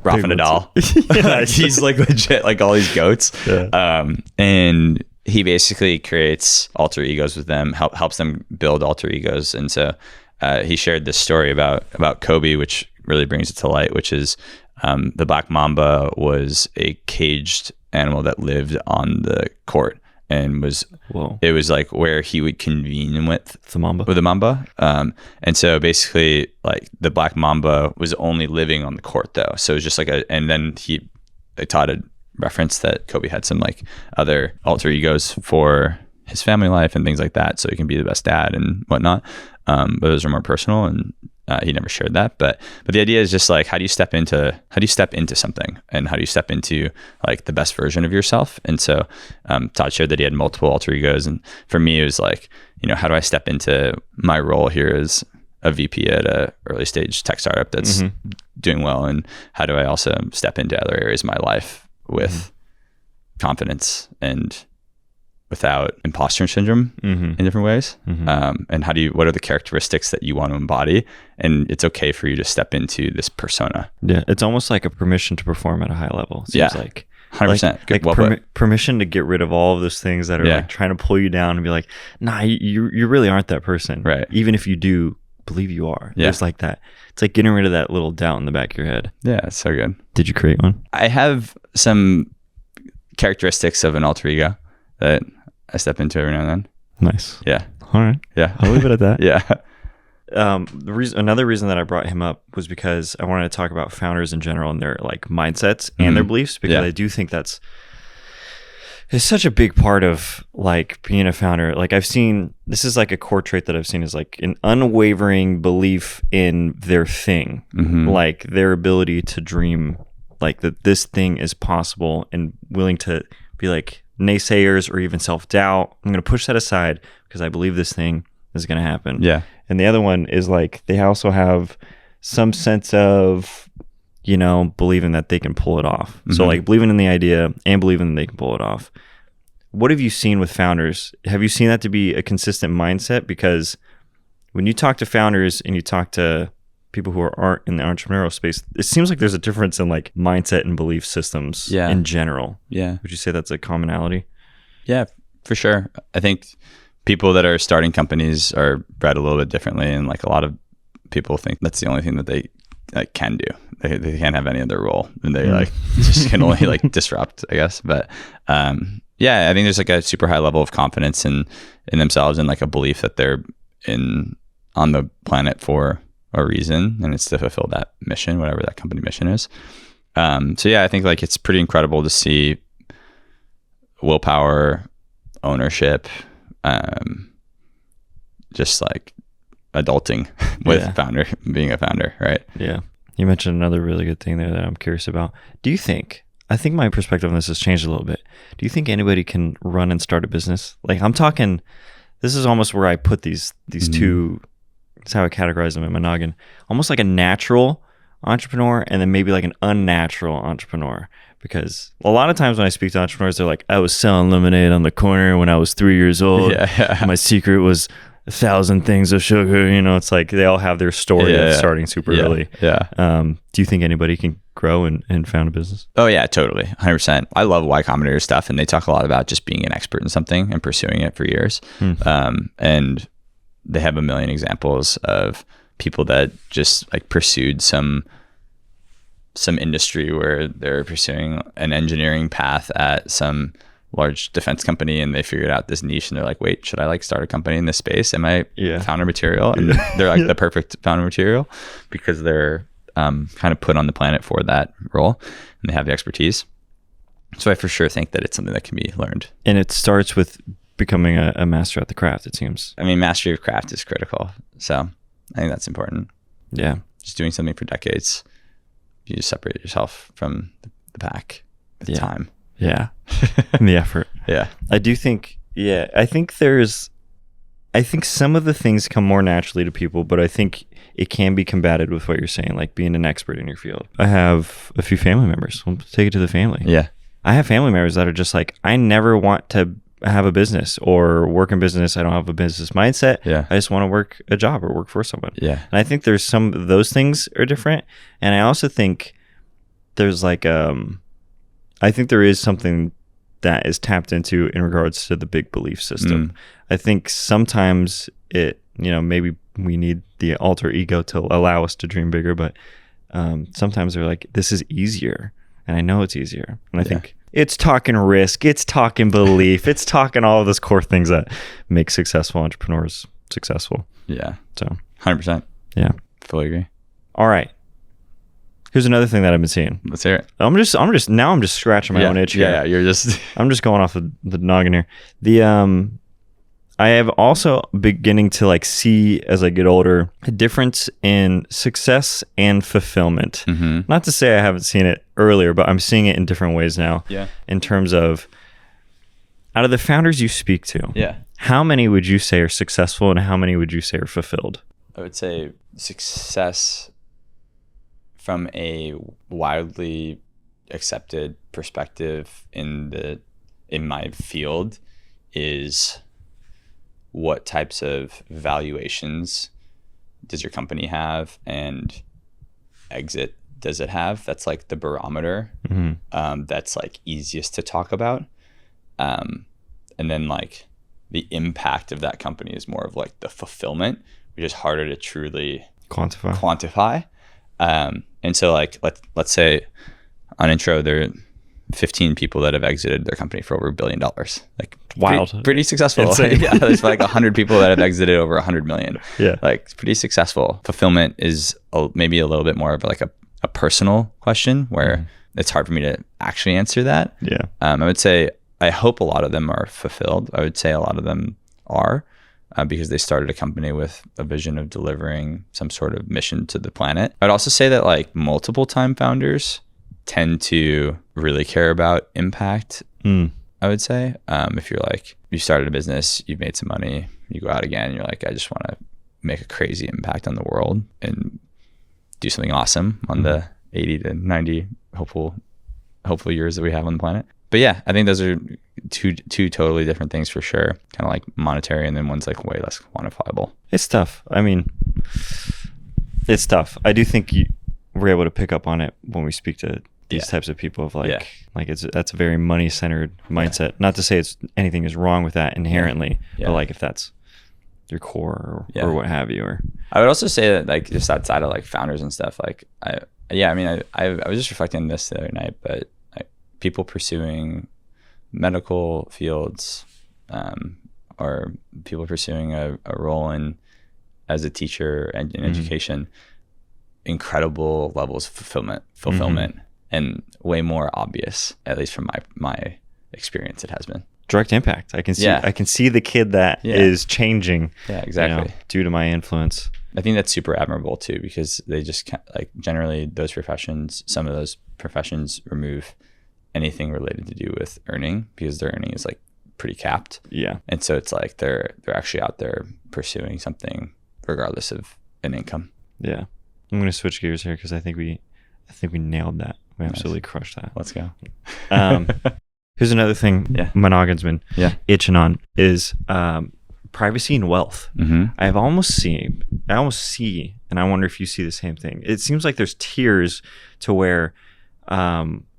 Rafa Nadal. He's like legit, like all these goats. Yeah. And he basically creates alter egos with them, helps them build alter egos. And so he shared this story about Kobe, which really brings it to light, which is the black mamba was a caged animal that lived on the court and it was like where he would convene with the mamba. And so basically like the black mamba was only living on the court though. So it was just like and then Todd had referenced that Kobe had some like other alter egos for his family life and things like that, so he can be the best dad and whatnot. But those are more personal, and he never shared that. But the idea is just like, how do you step into something, and how do you step into like the best version of yourself? And so Todd shared that he had multiple alter egos, and for me it was like, how do I step into my role here as a VP at a early stage tech startup that's doing well, and how do I also step into other areas of my life with confidence and without imposter syndrome in different ways. And what are the characteristics that you want to embody? And it's okay for you to step into this persona.
Yeah. It's almost like a permission to perform at a high level. Seems like
100%.
Like permission to get rid of all of those things that are like trying to pull you down and be like, nah, you really aren't that person.
Right.
Even if you do believe you are. Yeah. There's like that. It's like getting rid of that little doubt in the back of your head.
Yeah. It's so good.
Did you create one?
I have some characteristics of an alter ego that I step into every now and then.
Nice.
Yeah.
All right.
Yeah.
I'll leave it at that.
Yeah.
Another reason that I brought him up was because I wanted to talk about founders in general and their like mindsets and their beliefs, because I do think that's It's such a big part of like being a founder. Like I've seen, this is like a core trait that I've seen is like an unwavering belief in their thing, like their ability to dream, like that this thing is possible, and willing to be like naysayers or even self-doubt. I'm going to push that aside because I believe this thing is going to happen.
Yeah.
And the other one is like, they also have some sense of, you know, believing that they can pull it off. So like believing in the idea and believing that they can pull it off. What have you seen with founders? Have you seen that to be a consistent mindset? Because when you talk to founders and you talk to people who aren't in the entrepreneurial space, it seems like there's a difference in like mindset and belief systems in general.
Yeah.
Would you say that's a commonality?
Yeah, for sure. I think people that are starting companies are bred a little bit differently, and like a lot of people think that's the only thing that they can do. They can't have any other role, and they like just can only like disrupt, I guess. But yeah, I think there's like a super high level of confidence in themselves, and like a belief that they're on the planet for a reason, and it's to fulfill that mission, whatever that company mission is. So yeah, I think like it's pretty incredible to see willpower, ownership, just like adulting with being a founder, right?
Yeah. You mentioned another really good thing there that I'm curious about. I think my perspective on this has changed a little bit. Do you think anybody can run and start a business? Like I'm talking, this is almost where I put these two, that's how I categorize them in my noggin. Almost like a natural entrepreneur and then maybe like an unnatural entrepreneur. Because a lot of times when I speak to entrepreneurs, they're like, I was selling lemonade on the corner when I was 3 years old. Yeah. My secret was 1,000 things of sugar. You know, it's like they all have their story of starting super early.
Yeah.
Do you think anybody can grow and found a business?
Oh yeah, totally. 100%. I love Y Combinator stuff, and they talk a lot about just being an expert in something and pursuing it for years. And they have a million examples of people that just like pursued some industry where they're pursuing an engineering path at some large defense company, and they figured out this niche, and they're like, wait, should I like start a company in this space? Am I founder material? And they're like the perfect founder material because they're kind of put on the planet for that role, and they have the expertise. So I for sure think that it's something that can be learned.
And it starts with becoming a master at the craft, it seems.
I mean, mastery of craft is critical. So I think that's important.
Yeah.
Just doing something for decades, you just separate yourself from the pack with time.
Yeah. And the effort.
Yeah.
I do think, I think some of the things come more naturally to people, but I think it can be combated with what you're saying, like being an expert in your field. I have a few family members. We'll take it to the family.
Yeah.
I have family members that are just like, I never want to have a business or work in business. I don't have a business mindset.
Yeah.
I just want to work a job or work for someone.
Yeah.
And I think there's some of those things are different. And I also think there's like, I think there is something that is tapped into in regards to the big belief system. I think sometimes maybe we need the alter ego to allow us to dream bigger, but sometimes they're like, this is easier. And I know it's easier. And I think it's talking risk, it's talking belief, it's talking all of those core things that make successful entrepreneurs successful.
Yeah.
So
100%.
Yeah.
Fully agree.
All right. Here's another thing that I've been seeing.
Let's hear it.
I'm just scratching my own itch here.
Yeah, you're just
I'm just going off the noggin here. I have also beginning to like see as I get older a difference in success and fulfillment. Not to say I haven't seen it earlier, but I'm seeing it in different ways now.
Yeah.
In terms of out of the founders you speak to, how many would you say are successful and how many would you say are fulfilled?
I would say success from a widely accepted perspective in my field is what types of valuations does your company have and exit does it have? That's like the barometer. That's like easiest to talk about. And then like the impact of that company is more of like the fulfillment, which is harder to truly quantify. And so like, let's say on Intro, there are 15 people that have exited their company for over $1 billion. Like
wild,
pretty successful. Yeah, there's like 100 people that have exited over 100 million.
Yeah,
like pretty successful. Fulfillment is maybe a little bit more of like a personal question where it's hard for me to actually answer that.
Yeah,
I would say I hope a lot of them are fulfilled. I would say a lot of them are, because they started a company with a vision of delivering some sort of mission to the planet. I'd also say that like multiple time founders tend to really care about impact. I would say, if you're like, you started a business, you've made some money, you go out again, and you're like, I just want to make a crazy impact on the world and do something awesome on the 80 to 90 hopeful years that we have on the planet. But yeah, I think those are two totally different things for sure. Kind of like monetary, and then one's like way less quantifiable.
It's tough. I mean, it's tough. I do think we're able to pick up on it when we speak to these types of people of like that's a very money-centered mindset. Not to say anything is wrong with that inherently, but like if that's your core or what have you. Or
I would also say that like just outside of like founders and stuff, like I was just reflecting on this the other night, but people pursuing medical fields, or people pursuing a role as a teacher and in education, incredible levels of fulfillment, and way more obvious, at least from my experience, it has been.
Direct impact. I can see the kid that is changing. Yeah,
exactly.
Due to my influence.
I think that's super admirable too, because they just like generally some of those professions remove anything related to do with earning, because their earning is like pretty capped. Yeah. And so it's like they're actually out there pursuing something regardless of an income.
Yeah. I'm going to switch gears here because I think we nailed that. We absolutely crushed that.
Let's go.
Here's another thing my noggin's been itching on is privacy and wealth. I almost see, and I wonder if you see the same thing. It seems like there's tiers to where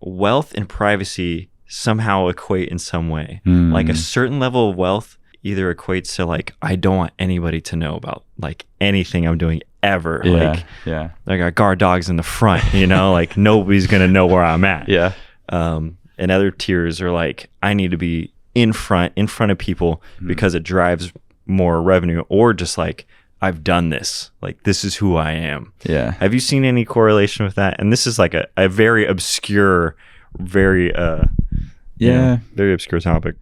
wealth and privacy somehow equate in some way. Like a certain level of wealth either equates to like, I don't want anybody to know about like anything I'm doing ever. Like I got guard dogs in the front, like nobody's gonna know where I'm at. And other tiers are like, I need to be in front of people because it drives more revenue, or just like, I've done this, like this is who I am. Have you seen any correlation with that? And this is like a very obscure, very very obscure topic.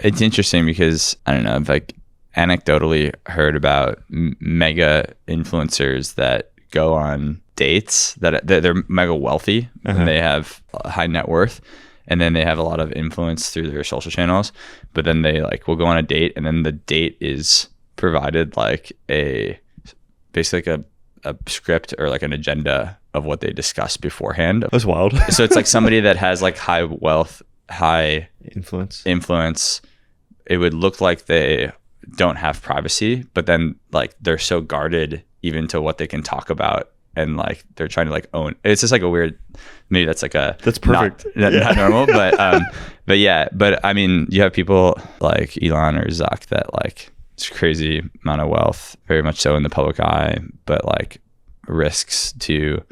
It's interesting because I don't know, I've like anecdotally heard about mega influencers that go on dates that they're mega wealthy and they have a high net worth, and then they have a lot of influence through their social channels, but then they like will go on a date, and then the date is provided like basically like a script or like an agenda of what they discussed beforehand.
That's wild.
So it's like somebody that has like high wealth, high
influence.
It would look like they don't have privacy, but then like they're so guarded even to what they can talk about, and like they're trying to like own. It's just like a weird. Maybe that's like
that's perfect.
Not normal, but I mean, you have people like Elon or Zuck that like it's crazy amount of wealth, very much so in the public eye, but like risks to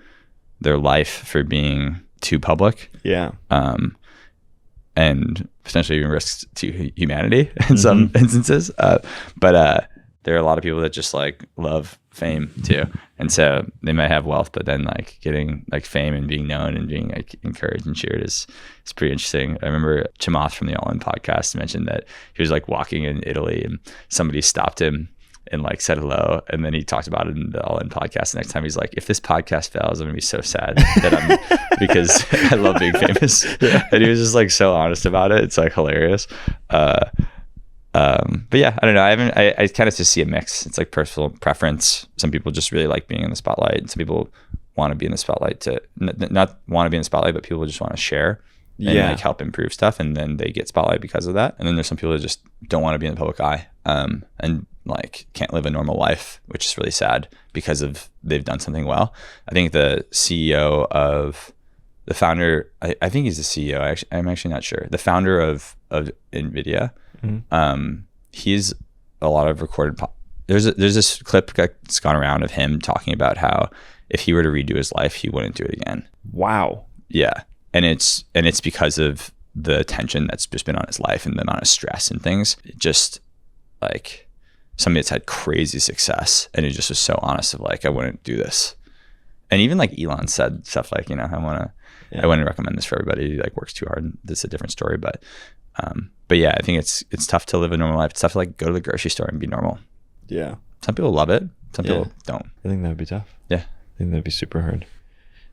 their life for being too public. And potentially even risks to humanity in some instances. But there are a lot of people that just like love fame too. And so they might have wealth, but then like getting like fame and being known and being like encouraged and cheered is pretty interesting. I remember Chamath from the All In podcast mentioned that he was like walking in Italy and somebody stopped him and like said hello, and then he talked about it in the All In podcast. The next time he's like, if this podcast fails, I'm gonna be so sad that because I love being famous. And he was just like so honest about it. It's like hilarious. But yeah, I don't know. I kind of just see a mix. It's like personal preference. Some people just really like being in the spotlight, and some people want to be in the spotlight to not want to be in the spotlight, but people just want to share and like help improve stuff, and then they get spotlight because of that. And then there's some people that just don't want to be in the public eye, and like can't live a normal life, which is really sad because of they've done something well. I think the founder, I think he's the CEO. I'm actually not sure. The founder of NVIDIA, he's a lot of recorded. There's this clip that's gone around of him talking about how if he were to redo his life, he wouldn't do it again.
Wow.
Yeah, and it's because of the tension that's just been on his life and the amount of stress and things. Just like somebody that's had crazy success, and he just was so honest of like, I wouldn't do this. And even like Elon said stuff like, I wouldn't recommend this for everybody. He like works too hard. This is a different story, but But yeah, I think it's tough to live a normal life. It's tough to like go to the grocery store and be normal.
Yeah.
Some people love it. Some people don't.
I think that would be tough.
Yeah.
I think that'd be super hard.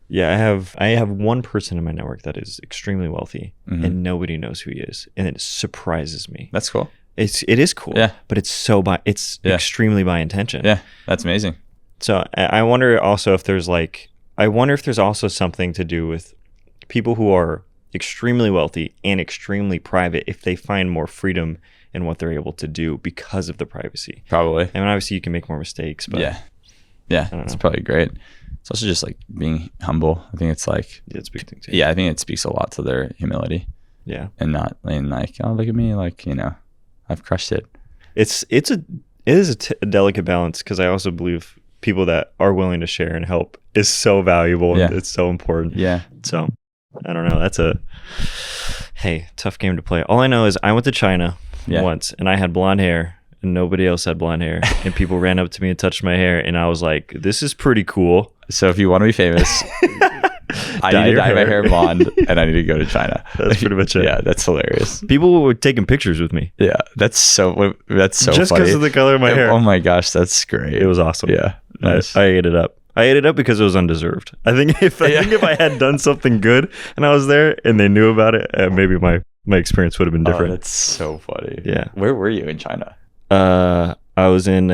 Yeah, I have one person in my network that is extremely wealthy, and nobody knows who he is, and it surprises me.
That's cool.
It is cool. Yeah. But it's extremely by intention.
Yeah, that's amazing.
So I wonder also if there's also something to do with people who are extremely wealthy and extremely private, if they find more freedom in what they're able to do because of the privacy.
Probably.
I mean, obviously you can make more mistakes, but
yeah, it's probably great. It's also just like being humble. I think it's like,
it's a big thing too.
Yeah, I think it speaks a lot to their humility.
Yeah.
And not being like, oh, look at me, like, you know, I've crushed it.
It is a delicate balance, because I also believe people that are willing to share and help is so valuable and it's so important.
Yeah.
So I don't know. That's tough game to play. All I know is I went to China once, and I had blonde hair, and nobody else had blonde hair, and people ran up to me and touched my hair, and I was like, this is pretty cool.
So if you want to be famous, I need to dye my hair blonde, and I need to go to China.
That's pretty much it.
Yeah, that's hilarious.
People were taking pictures with me.
Yeah, that's so
just
funny.
because of the color of my hair.
Oh my gosh, that's great.
It was awesome.
Yeah, nice.
I ate it up. I ate it up because it was undeserved. I think if I had done something good and I was there and they knew about it, maybe my experience would have been different.
Oh, that's so funny.
Yeah.
Where were you in China?
I was in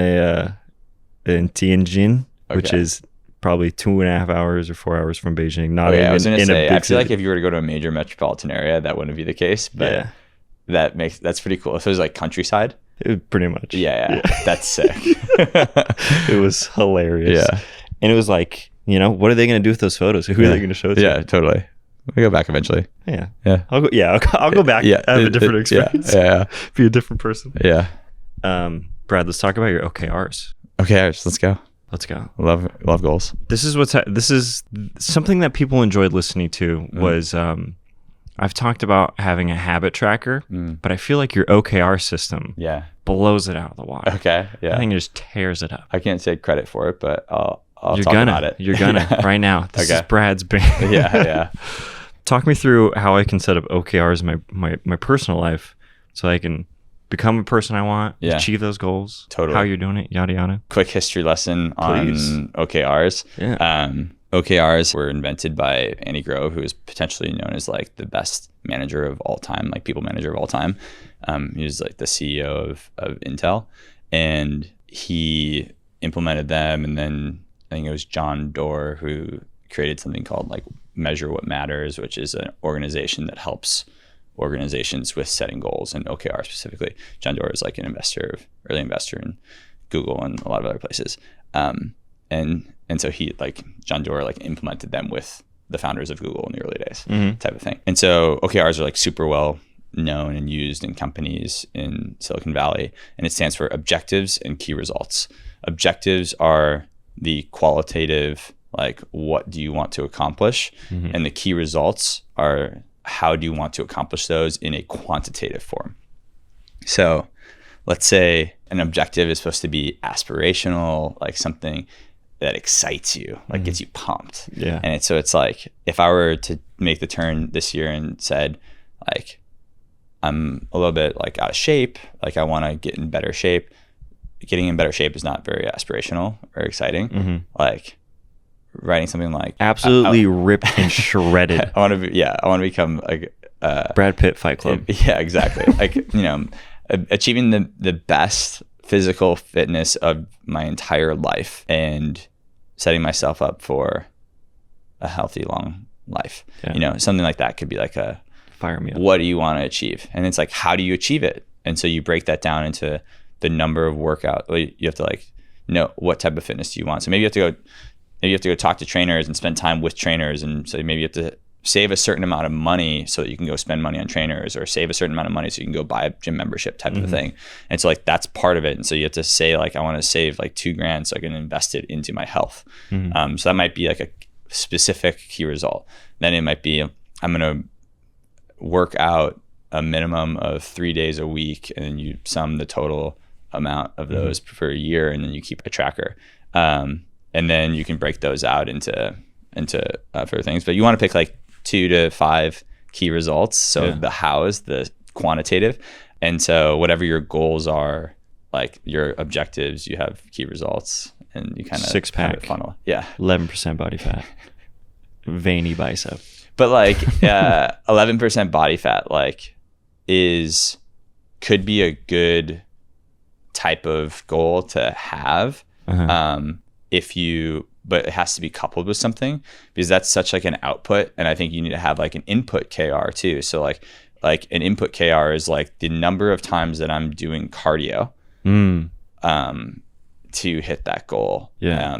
Tianjin, which is probably 2.5 hours or 4 hours from Beijing.
I was gonna say, I feel like if you were to go to a major metropolitan area, that wouldn't be the case. But that's pretty cool. If it was like countryside.
Pretty much.
Yeah. That's sick.
It was hilarious. Yeah. And it was like, what are they going to do with those photos? Who are they going to show it to?
Yeah, totally. We'll go back eventually.
Yeah.
I'll
go back. Yeah. Have a different experience.
Yeah.
Be a different person.
Yeah.
Brad, let's talk about your OKRs.
OKRs. Let's go.
Let's go.
Love goals.
This is something that people enjoyed listening to was, I've talked about having a habit tracker, but I feel like your OKR system blows it out of the water.
Okay. Yeah.
I think it just tears it up.
I can't take credit for it, but I'll talk about it.
You're gonna right now. This is Brad's band.
Yeah.
Talk me through how I can set up OKRs in my personal life so I can become a person I want, achieve those goals.
Totally.
How you're doing it, yada yada.
Quick history lesson on OKRs.
Yeah.
OKRs were invented by Andy Grove, who is potentially known as like the best manager of all time, like people manager of all time. He was like the CEO of Intel, and he implemented them. And then I think it was John Doerr who created something called like Measure What Matters, which is an organization that helps organizations with setting goals, and OKR specifically. John Doerr is like an early investor in Google and a lot of other places. And so John Doerr like implemented them with the founders of Google in the early days, type of thing. And so OKRs are like super well known and used in companies in Silicon Valley, and it stands for objectives and key results. Objectives are the qualitative, like what do you want to accomplish, and the key results are how do you want to accomplish those in a quantitative form. So let's say an objective is supposed to be aspirational, like something that excites you, like gets you pumped.
Yeah.
And it's like, if I were to make the turn this year and said, like, I'm a little bit like out of shape, like I want to get in better shape. Getting in better shape is not very aspirational or exciting. Like writing something like
absolutely ripped and shredded.
I want to become like
Brad Pitt Fight Club.
Yeah, exactly. Like, achieving the best physical fitness of my entire life and setting myself up for a healthy, long life. Yeah. Something like that could be like a
fire me up.
What do you want to achieve? And it's like, how do you achieve it? And so you break that down into the number of workout. You have to like know what type of fitness do you want. So maybe you have to go talk to trainers and spend time with trainers. And so maybe you have to save a certain amount of money so that you can go spend money on trainers, or save a certain amount of money so you can go buy a gym membership type of a thing. And so like that's part of it. And so you have to say like, I want to save like $2,000 so I can invest it into my health. So that might be like a specific key result. Then it might be, I'm going to work out a minimum of 3 days a week, and then you sum the total amount of those for a year, and then you keep a tracker. And then you can break those out into further things. But you want to pick like 2 to 5 key results. So the how is the quantitative. And so whatever your goals are, like your objectives, you have key results, and you kind of
six-pack
funnel. Yeah.
11% body fat. Veiny bicep.
But like 11% body fat like could be a good type of goal to have but it has to be coupled with something, because that's such like an output, and I think you need to have like an input KR too. So like an input KR is like the number of times that I'm doing cardio to hit that goal.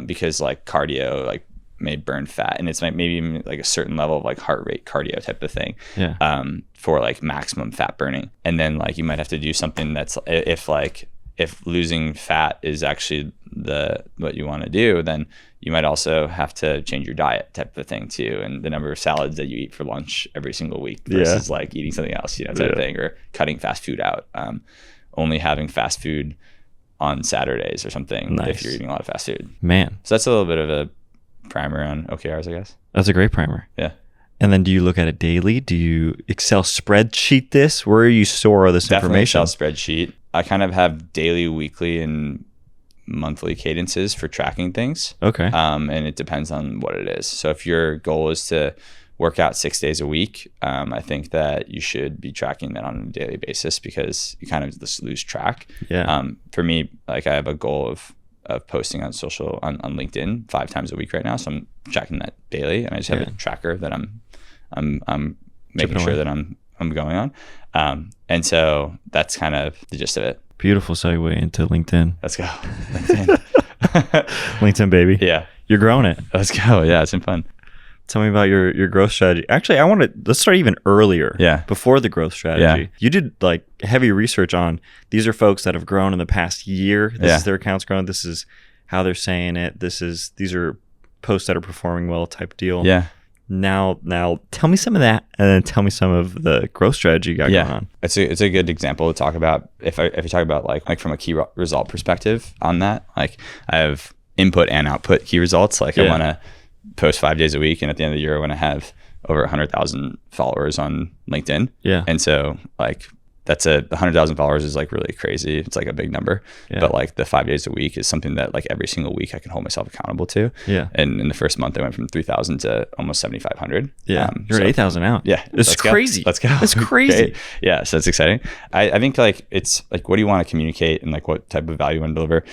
Because like cardio like may burn fat, and it's like maybe even like a certain level of like heart rate cardio type of thing for like maximum fat burning. And then like you might have to do something that's if losing fat is actually what you want to do, then you might also have to change your diet type of thing too, and the number of salads that you eat for lunch every single week versus like eating something else, type of thing, or cutting fast food out, only having fast food on Saturdays or something if you're eating a lot of fast food.
Man.
So that's a little bit of a primer on OKRs, I guess.
That's a great primer.
Yeah.
And then do you look at it daily? Do you Excel spreadsheet this? Where do you store all this information?
Excel spreadsheet. I kind of have daily, weekly, and monthly cadences for tracking things.
Okay.
And it depends on what it is. So if your goal is to work out 6 days a week, I think that you should be tracking that on a daily basis, because you kind of just lose track.
Yeah.
For me, like I have a goal of posting on social on LinkedIn 5 times a week right now. So I'm tracking that daily, and I just have a tracker that I'm making sure that I'm going on. And so that's kind of the gist of it.
Beautiful segue into LinkedIn.
Let's go. LinkedIn.
LinkedIn, baby.
Yeah.
You're growing it.
Let's go. Yeah, it's been fun.
Tell me about your growth strategy. Actually, let's start even earlier.
Yeah.
Before the growth strategy.
Yeah.
You did like heavy research on, these are folks that have grown in the past year. This is their accounts grown. This is how they're saying it. These are posts that are performing well type deal.
Yeah.
Now tell me some of that, and then tell me some of the growth strategy you got going on.
It's a good example to talk about. If you talk about like from a key result perspective on that, like I have input and output key results. Like I want to post 5 days a week, and at the end of the year I want to have over 100,000 followers on LinkedIn.
Yeah.
And so like that's 100,000 followers is like really crazy. It's like a big number, but like the 5 days a week is something that like every single week I can hold myself accountable to.
Yeah.
And in the first month I went from 3,000 to almost 7,500.
Yeah. You're at 8,000 out.
Yeah.
It's crazy.
Let's go.
It's crazy.
Yeah. So it's exciting. I think like it's like, what do you want to communicate and like what type of value you want to deliver?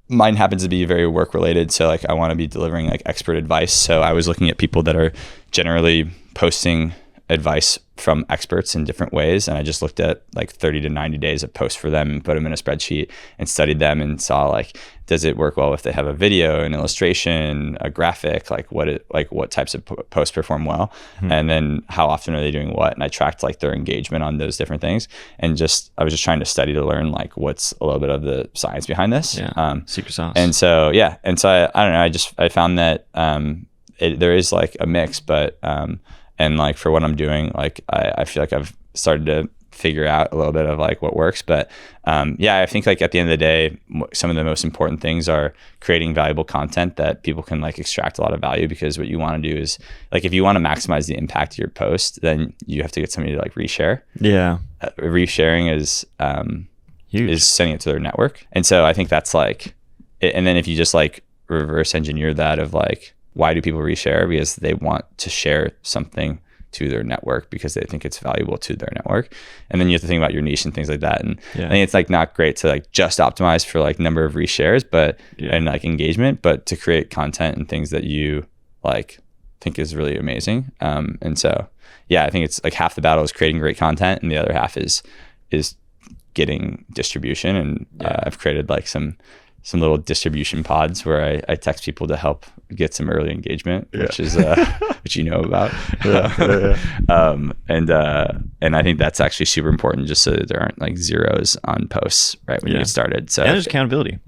Mine happens to be very work related. So like I want to be delivering like expert advice. So I was looking at people that are generally posting advice from experts in different ways, and I just looked at like 30 to 90 days of posts for them and put them in a spreadsheet and studied them and saw like, does it work well if they have a video, an illustration, a graphic, like what types of posts perform well, and then how often are they doing what, and I tracked like their engagement on those different things, and I was just trying to study to learn like what's a little bit of the science behind this.
Secret sauce.
And so I don't know, I found that there is like a mix, but and like for what I'm doing, like I feel like I've started to figure out a little bit of like what works. But I think like at the end of the day, some of the most important things are creating valuable content that people can like extract a lot of value, because what you want to do is like, if you want to maximize the impact of your post, then you have to get somebody to like reshare.
Yeah.
Resharing is huge. Is sending it to their network. And so I think that's like, and then if you just like reverse engineer that of like, why do people reshare? Because they want to share something to their network because they think it's valuable to their network. And then you have to think about your niche and things like that. And I think it's like not great to like just optimize for like number of reshares, but and like engagement, but to create content and things that you like think is really amazing. And so I think it's like half the battle is creating great content, and the other half is getting distribution. And I've created like some little distribution pods where I text people to help get some early engagement, which is which you know about. And I think that's actually super important, just so that there aren't like zeros on posts right when you get started. So
there's accountability.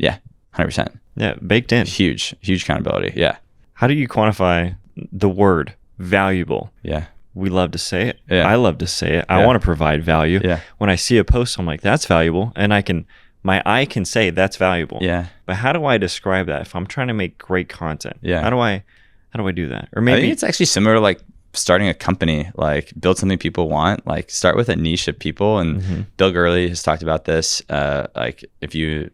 100%.
Yeah, baked in.
Huge accountability. Yeah.
How do you quantify the word valuable?
Yeah.
We love to say it.
Yeah.
I love to say it. I want to provide value.
Yeah.
When I see a post, I'm like, that's valuable, and my eye can say that's valuable.
Yeah.
But how do I describe that if I'm trying to make great content?
Yeah.
How do I do that? Or maybe
I think it's actually similar to like starting a company, like build something people want, like start with a niche of people. And Bill Gurley has talked about this. Like if you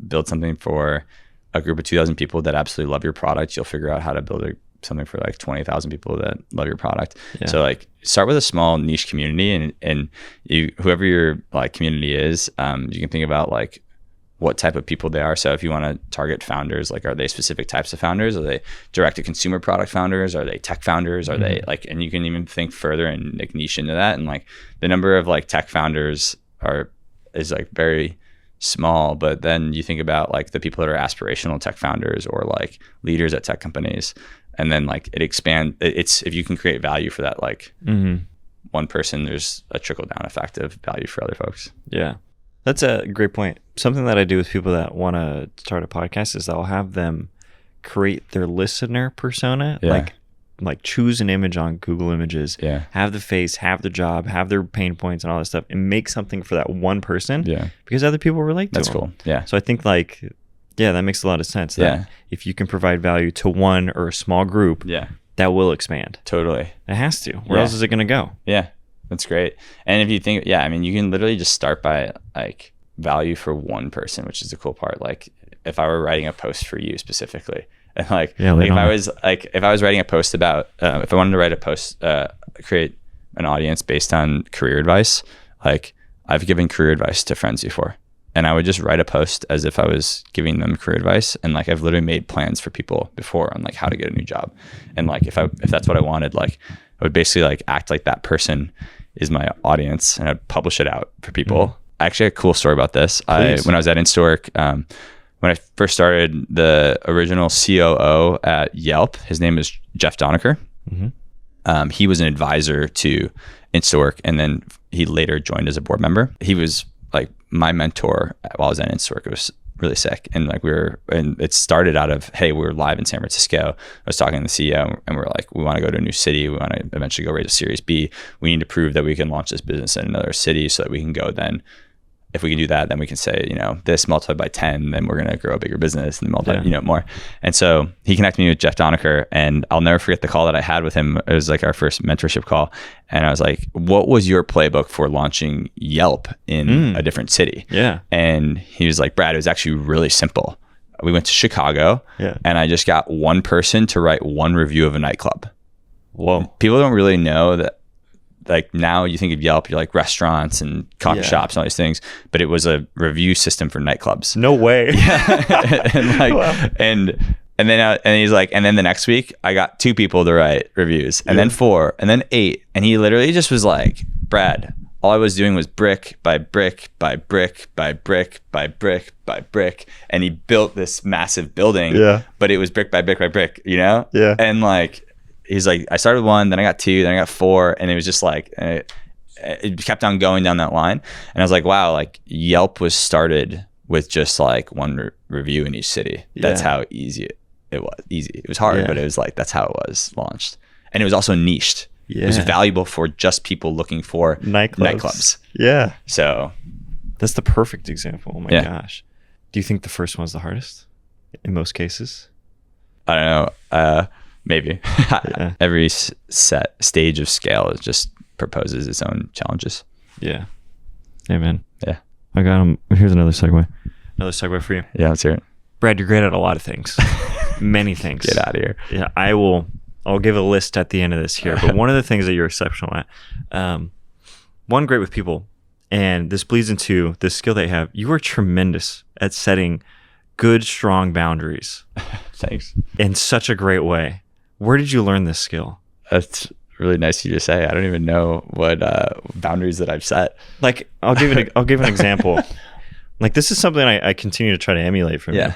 build something for a group of 2,000 people that absolutely love your product, you'll figure out how to build something for like 20,000 people that love your product. Yeah. So like start with a small niche community, and you, whoever your like community is, you can think about like what type of people they are. So if you want to target founders, like are they specific types of founders? Are they direct to consumer product founders? Are they tech founders? Are they like, and you can even think further and like niche into that. And like the number of like tech founders is like very small, but then you think about like the people that are aspirational tech founders or like leaders at tech companies. And then like it's if you can create value for that, like one person, there's a trickle down effect of value for other folks.
Yeah. That's a great point. Something that I do with people that want to start a podcast is I'll have them create their listener persona, like choose an image on Google Images, have the face, have the job, have their pain points and all that stuff, and make something for that one person because other people relate to them.
That's cool. Yeah.
So I think like, that makes a lot of sense. That if you can provide value to one or a small group, that will expand.
Totally.
It has to. Where else is it going to go?
Yeah. That's great. And if you think, I mean, you can literally just start by like value for one person, which is the cool part. Like if I were writing a post for you specifically, and like, if I was writing a post about, if I wanted to write a post, create an audience based on career advice, like I've given career advice to friends before, and I would just write a post as if I was giving them career advice. And like, I've literally made plans for people before on like how to get a new job. And like, if that's what I wanted, like I would basically like act like that person is my audience, and I'd publish it out for people. I actually had a cool story about this. When I was at Instawork, when I first started, the original COO at Yelp, his name is Jeff Donaker. He was an advisor to Instawork, and then he later joined as a board member. He was like my mentor while I was at Instawork. It was really sick. And like and it started out of, hey, we were live in San Francisco. I was talking to the CEO, and we were like, we want to go to a new city. We want to eventually go raise a Series B. We need to prove that we can launch this business in another city so that we can go then. If we can do that, then we can say, this multiplied by 10, then we're going to grow a bigger business and multiply, more. And so he connected me with Jeff Donaker, and I'll never forget the call that I had with him. It was like our first mentorship call. And I was like, what was your playbook for launching Yelp in a different city? Yeah. And he was like, Brad, it was actually really simple. We went to Chicago and I just got one person to write one review of a nightclub. Whoa. People don't really know that. Like now you think of Yelp, you're like restaurants and coffee shops and all these things, but it was a review system for nightclubs.
No way.
And like, and then he's like, and then the next week I got 2 people to write reviews, and then 4, and then 8. And he literally just was like, Brad, all I was doing was brick by brick by brick by brick by brick by brick. And he built this massive building, but it was brick by brick by brick, Yeah. And like, he's like, I started with 1, then I got 2, then I got 4, and it was just like, it kept on going down that line. And I was like, wow, like Yelp was started with just like one review in each city. That's how easy it was. It was hard, but it was like, that's how it was launched. And it was also niched. It was valuable for just people looking for nightclubs. Yeah. So
that's the perfect example. Oh my gosh. Do you think the first one's the hardest in most cases?
I don't know. Maybe. Every set stage of scale just proposes its own challenges.
Yeah. Amen.
Yeah.
I got him. Here's another segue. Another segue for you.
Yeah, let's hear it.
Brad, you're great at a lot of things. Many things.
Get out of here.
Yeah, I'll give a list at the end of this here. But one of the things that you're exceptional at, one, great with people, and this bleeds into the skill that you have. You are tremendous at setting good, strong boundaries.
Thanks.
In such a great way. Where did you learn this skill?
That's really nice of you to say. I don't even know what boundaries that I've set.
Like, I'll give an example. Like, this is something I continue to try to emulate from you.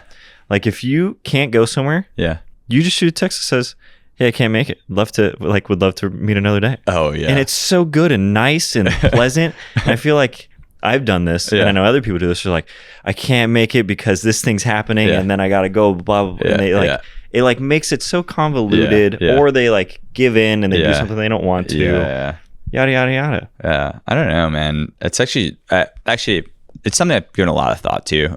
Like, if you can't go somewhere, you just shoot a text that says, hey, I can't make it. Would love to meet another day.
Oh, yeah.
And it's so good and nice and pleasant. And I feel like I've done this, and I know other people do this. They're like, I can't make it because this thing's happening, and then I got to go, blah, blah, blah. And they it like makes it so convoluted, or they like give in and they do something they don't want to. Yada, yada, yada.
Yeah. I don't know, man. It's actually, it's something I've given a lot of thought to.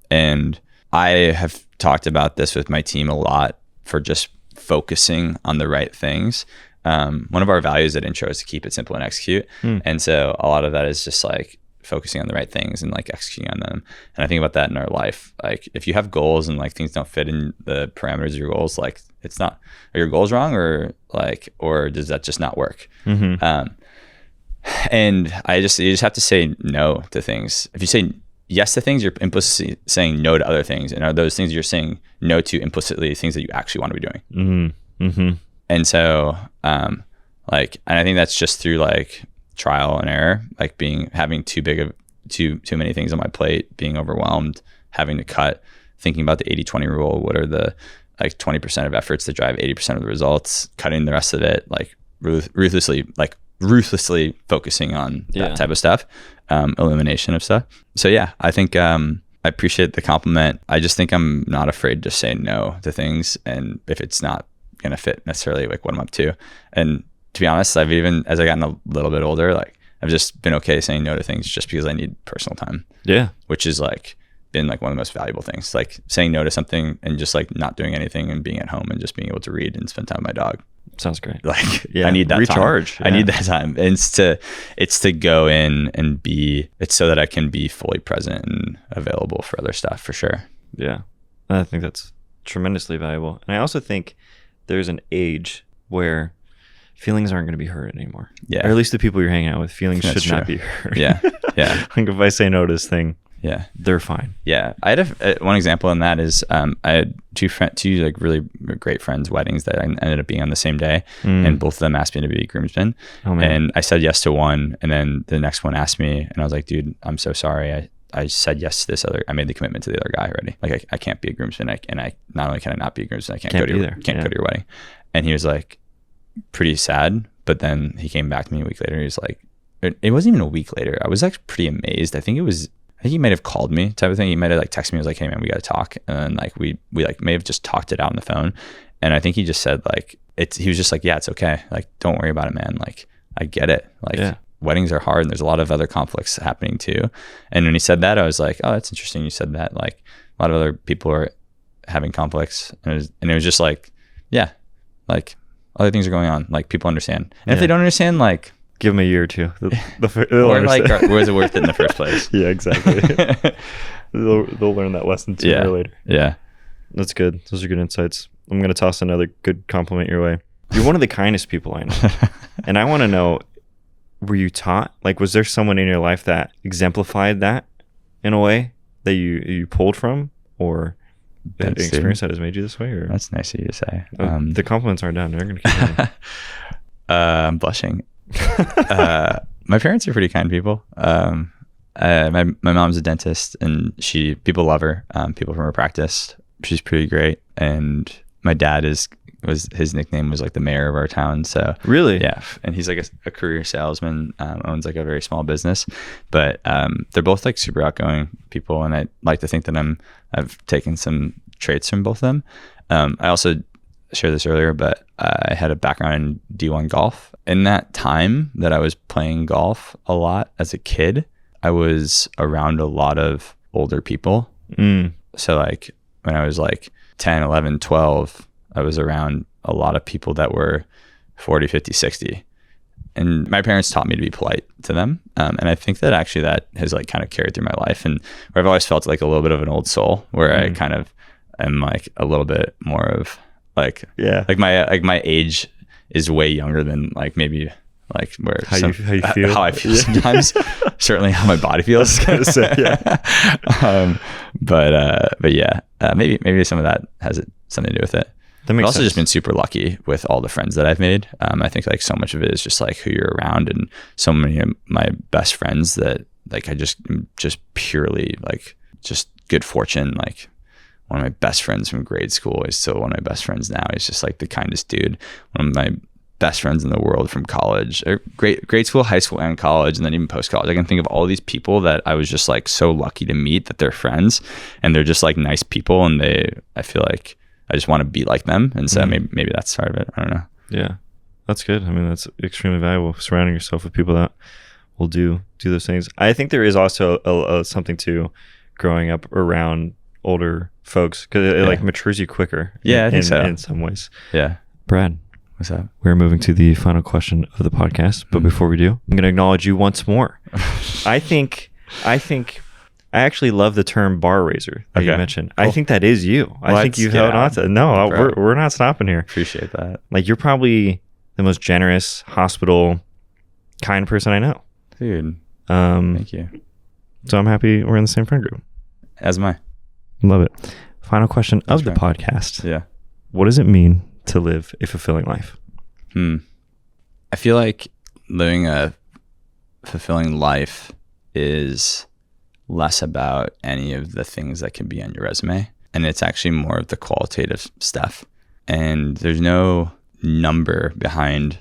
And I have talked about this with my team a lot for just focusing on the right things. one of our values at Intro is to keep it simple and execute. And so a lot of that is just like focusing on the right things and like executing on them. And I think about that in our life. Like if you have goals and like things don't fit in the parameters of your goals, like it's not, are your goals wrong or does that just not work? And you just have to say no to things. If you say yes to things, you're implicitly saying no to other things. And are those things you're saying no to implicitly things that you actually want to be doing? And so, and I think that's just through like trial and error, like having too many things on my plate, being overwhelmed, having to cut, thinking about the 80-20 rule. What are the like 20% of efforts that drive 80% of the results, cutting the rest of it, like ruthlessly focusing on that type of stuff, elimination of stuff. So yeah, I think, I appreciate the compliment. I just think I'm not afraid to say no to things. And if it's not going to fit necessarily like what I'm up to. And to be honest, I've even, as I gotten a little bit older, like I've just been okay saying no to things just because I need personal time. Yeah. Which is like been like one of the most valuable things, like saying no to something and just like not doing anything and being at home and just being able to read and spend time with my dog.
Sounds great.
Like I need that
recharge.
Time. I need that time. And it's to go in and it's so that I can be fully present and available for other stuff for sure.
Yeah. I think that's tremendously valuable. And I also think there's an age where feelings aren't going to be hurt anymore. Yeah. Or at least the people you're hanging out with, feelings should not be hurt. Yeah. Yeah. Like if I say no to this thing, yeah, they're fine.
Yeah. I had one example in that is I had two like really great friends' weddings that I ended up being on the same day. And both of them asked me to be groomsmen. Oh, man. And I said yes to one. And then the next one asked me and I was like, dude, I'm so sorry. I said yes to this other, I made the commitment to the other guy already. Like I can't be a groomsman. And I not only can I not be a groomsman, I can't go to your wedding. And he was like pretty sad. But then he came back to me a week later. He was like, it wasn't even a week later. I was like pretty amazed. I think he might have called me type of thing. He might have like texted me. He was like, hey man, we got to talk. And like, we like may have just talked it out on the phone. And I think he just said like, he was just like, yeah, it's okay. Like, don't worry about it, man. Like, I get it. Like weddings are hard and there's a lot of other conflicts happening too. And when he said that, I was like, oh, that's interesting. You said that. Like a lot of other people are having conflicts. And it was just like, yeah, like other things are going on. Like people understand. And if they don't understand, like,
give them a year or two.
Or like, was it worth it in the first place?
Yeah, exactly. they'll learn that lesson sooner or later. Yeah. That's good. Those are good insights. I'm going to toss another good compliment your way. You're one of the kindest people I know. And I want to know, were you taught? Like, was there someone in your life that exemplified that in a way that you pulled from? Or an experience that has made you this way? Or?
That's nice of you to say.
The compliments aren't done. They're going to keep going.
I'm blushing. My parents are pretty kind people. My mom's a dentist and people love her. People from her practice. She's pretty great. And my dad his nickname was like the mayor of our town. So
really,
yeah. And he's like a career salesman, owns like a very small business, but they're both like super outgoing people. And I like to think that I've taken some traits from both of them. I also shared this earlier, but I had a background in D1 golf. In that time that I was playing golf a lot as a kid, I was around a lot of older people. So like when I was like 10, 11, 12, I was around a lot of people that were 40, 50, 60. And my parents taught me to be polite to them. And I think that actually that has like kind of carried through my life, and where I've always felt like a little bit of an old soul, where I kind of am like a little bit more of like, like my age is way younger than like maybe like where
how you feel,
how I feel sometimes. Certainly how my body feels. But yeah, maybe some of that has something to do with it. I've also just been super lucky with all the friends that I've made. I think like so much of it is just like who you're around, and so many of my best friends that like I just purely like just good fortune. Like one of my best friends from grade school is still one of my best friends now. He's just like the kindest dude. One of my best friends in the world from college, or grade school, high school, and college, and then even post college. I can think of all these people that I was just like so lucky to meet, that they're friends and they're just like nice people, and I feel like I just want to be like them. And so maybe that's part of it. I don't know.
Yeah, that's good. I mean, that's extremely valuable, surrounding yourself with people that will do those things. I think there is also something to growing up around older folks, because it like matures you quicker.
Yeah, I think so.
In some ways.
Yeah.
Brad,
What's up?
We're moving to the final question of the podcast. But before we do, I'm going to acknowledge you once more. I actually love the term bar raiser that you mentioned. Cool. I think that is you. I think you've held on to it. No, we're not stopping here.
Appreciate that.
Like, you're probably the most generous, hospitable, kind person I know.
Dude, thank you.
So I'm happy we're in the same friend group.
As am I.
Love it. Final question of the podcast.
Yeah.
What does it mean to live a fulfilling life?
I feel like living a fulfilling life is less about any of the things that can be on your resume. And it's actually more of the qualitative stuff. And there's no number behind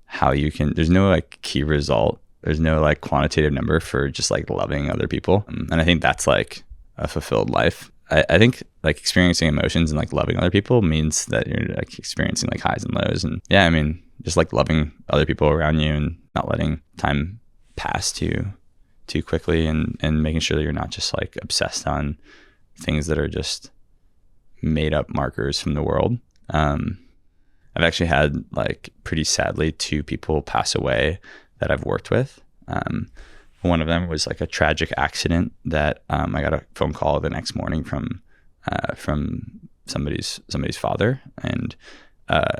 how you can, there's no like key result. There's no like quantitative number for just like loving other people. And I think that's like a fulfilled life. I think like experiencing emotions and like loving other people means that you're like experiencing like highs and lows. And yeah, I mean, just like loving other people around you and not letting time pass too quickly, and making sure that you're not just like obsessed on things that are just made up markers from the world. I've actually had like pretty sadly 2 people pass away that I've worked with. One of them was like a tragic accident that I got a phone call the next morning from somebody's father, and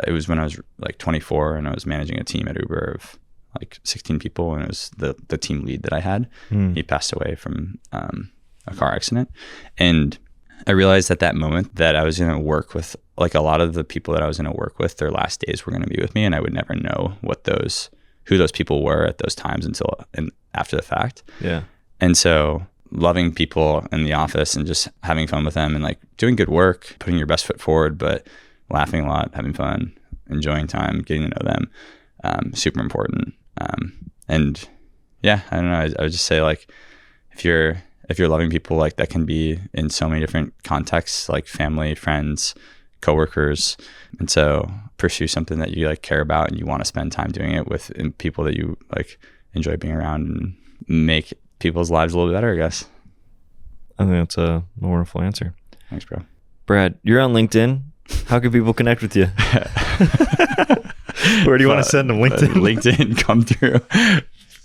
it was when I was like 24 and I was managing a team at Uber of like 16 people, and it was the team lead that I had. He passed away from a car accident, and I realized at that moment that I was going to work with like a lot of the people that I was going to work with. Their last days were going to be with me, and I would never know who those people were at those times until after the fact.
Yeah.
And so loving people in the office and just having fun with them and like doing good work, putting your best foot forward, but laughing a lot, having fun, enjoying time, getting to know them, super important. And yeah, I don't know. I would just say like, if you're loving people, like that can be in so many different contexts, like family, friends, coworkers. And so pursue something that you like care about and you want to spend time doing it with people that you like enjoy being around, and make people's lives a little bit better, I guess.
I think that's a wonderful answer.
Thanks, bro.
Brad, you're on LinkedIn. How can people connect with you? Where do you want to send them? LinkedIn?
LinkedIn, come through.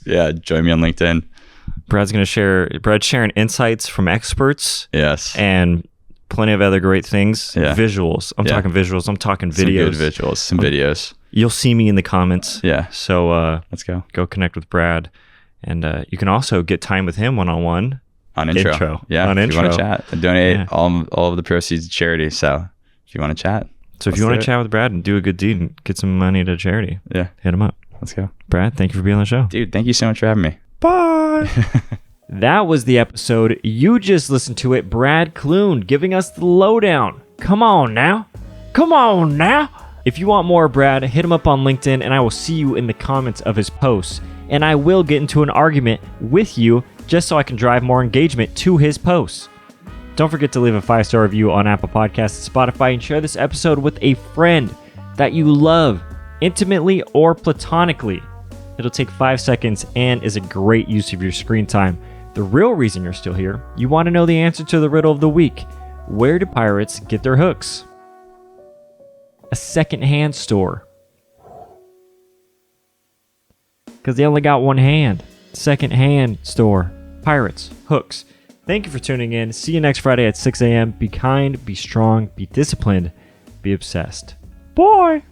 Yeah, join me on LinkedIn.
Brad's sharing insights from experts.
Yes.
And plenty of other great things. Yeah. Visuals. I'm talking visuals. I'm talking videos.
Some good visuals. Some videos.
You'll see me in the comments.
Yeah.
So
let's go.
Go connect with Brad. And you can also get time with him one-on-one.
On intro. Yeah.
On
if
intro.
you want to chat. I donate all of the proceeds to charity. So if you want to chat.
So if you want to chat with Brad and do a good deed and get some money to charity, hit him up.
Let's go.
Brad, thank you for being on the show.
Dude, thank you so much for having me.
Bye.
That was the episode. You just listened to it. Brad Klune giving us the lowdown. Come on now. If you want more of Brad, hit him up on LinkedIn and I will see you in the comments of his posts. And I will get into an argument with you just so I can drive more engagement to his posts. Don't forget to leave a 5-star review on Apple Podcasts and Spotify, and share this episode with a friend that you love, intimately or platonically. It'll take 5 seconds and is a great use of your screen time. The real reason you're still here, you want to know the answer to the riddle of the week. Where do pirates get their hooks? A second-hand store. Because they only got one hand. Second-hand store. Pirates. Hooks. Thank you for tuning in. See you next Friday at 6 a.m. Be kind, be strong, be disciplined, be obsessed. Bye!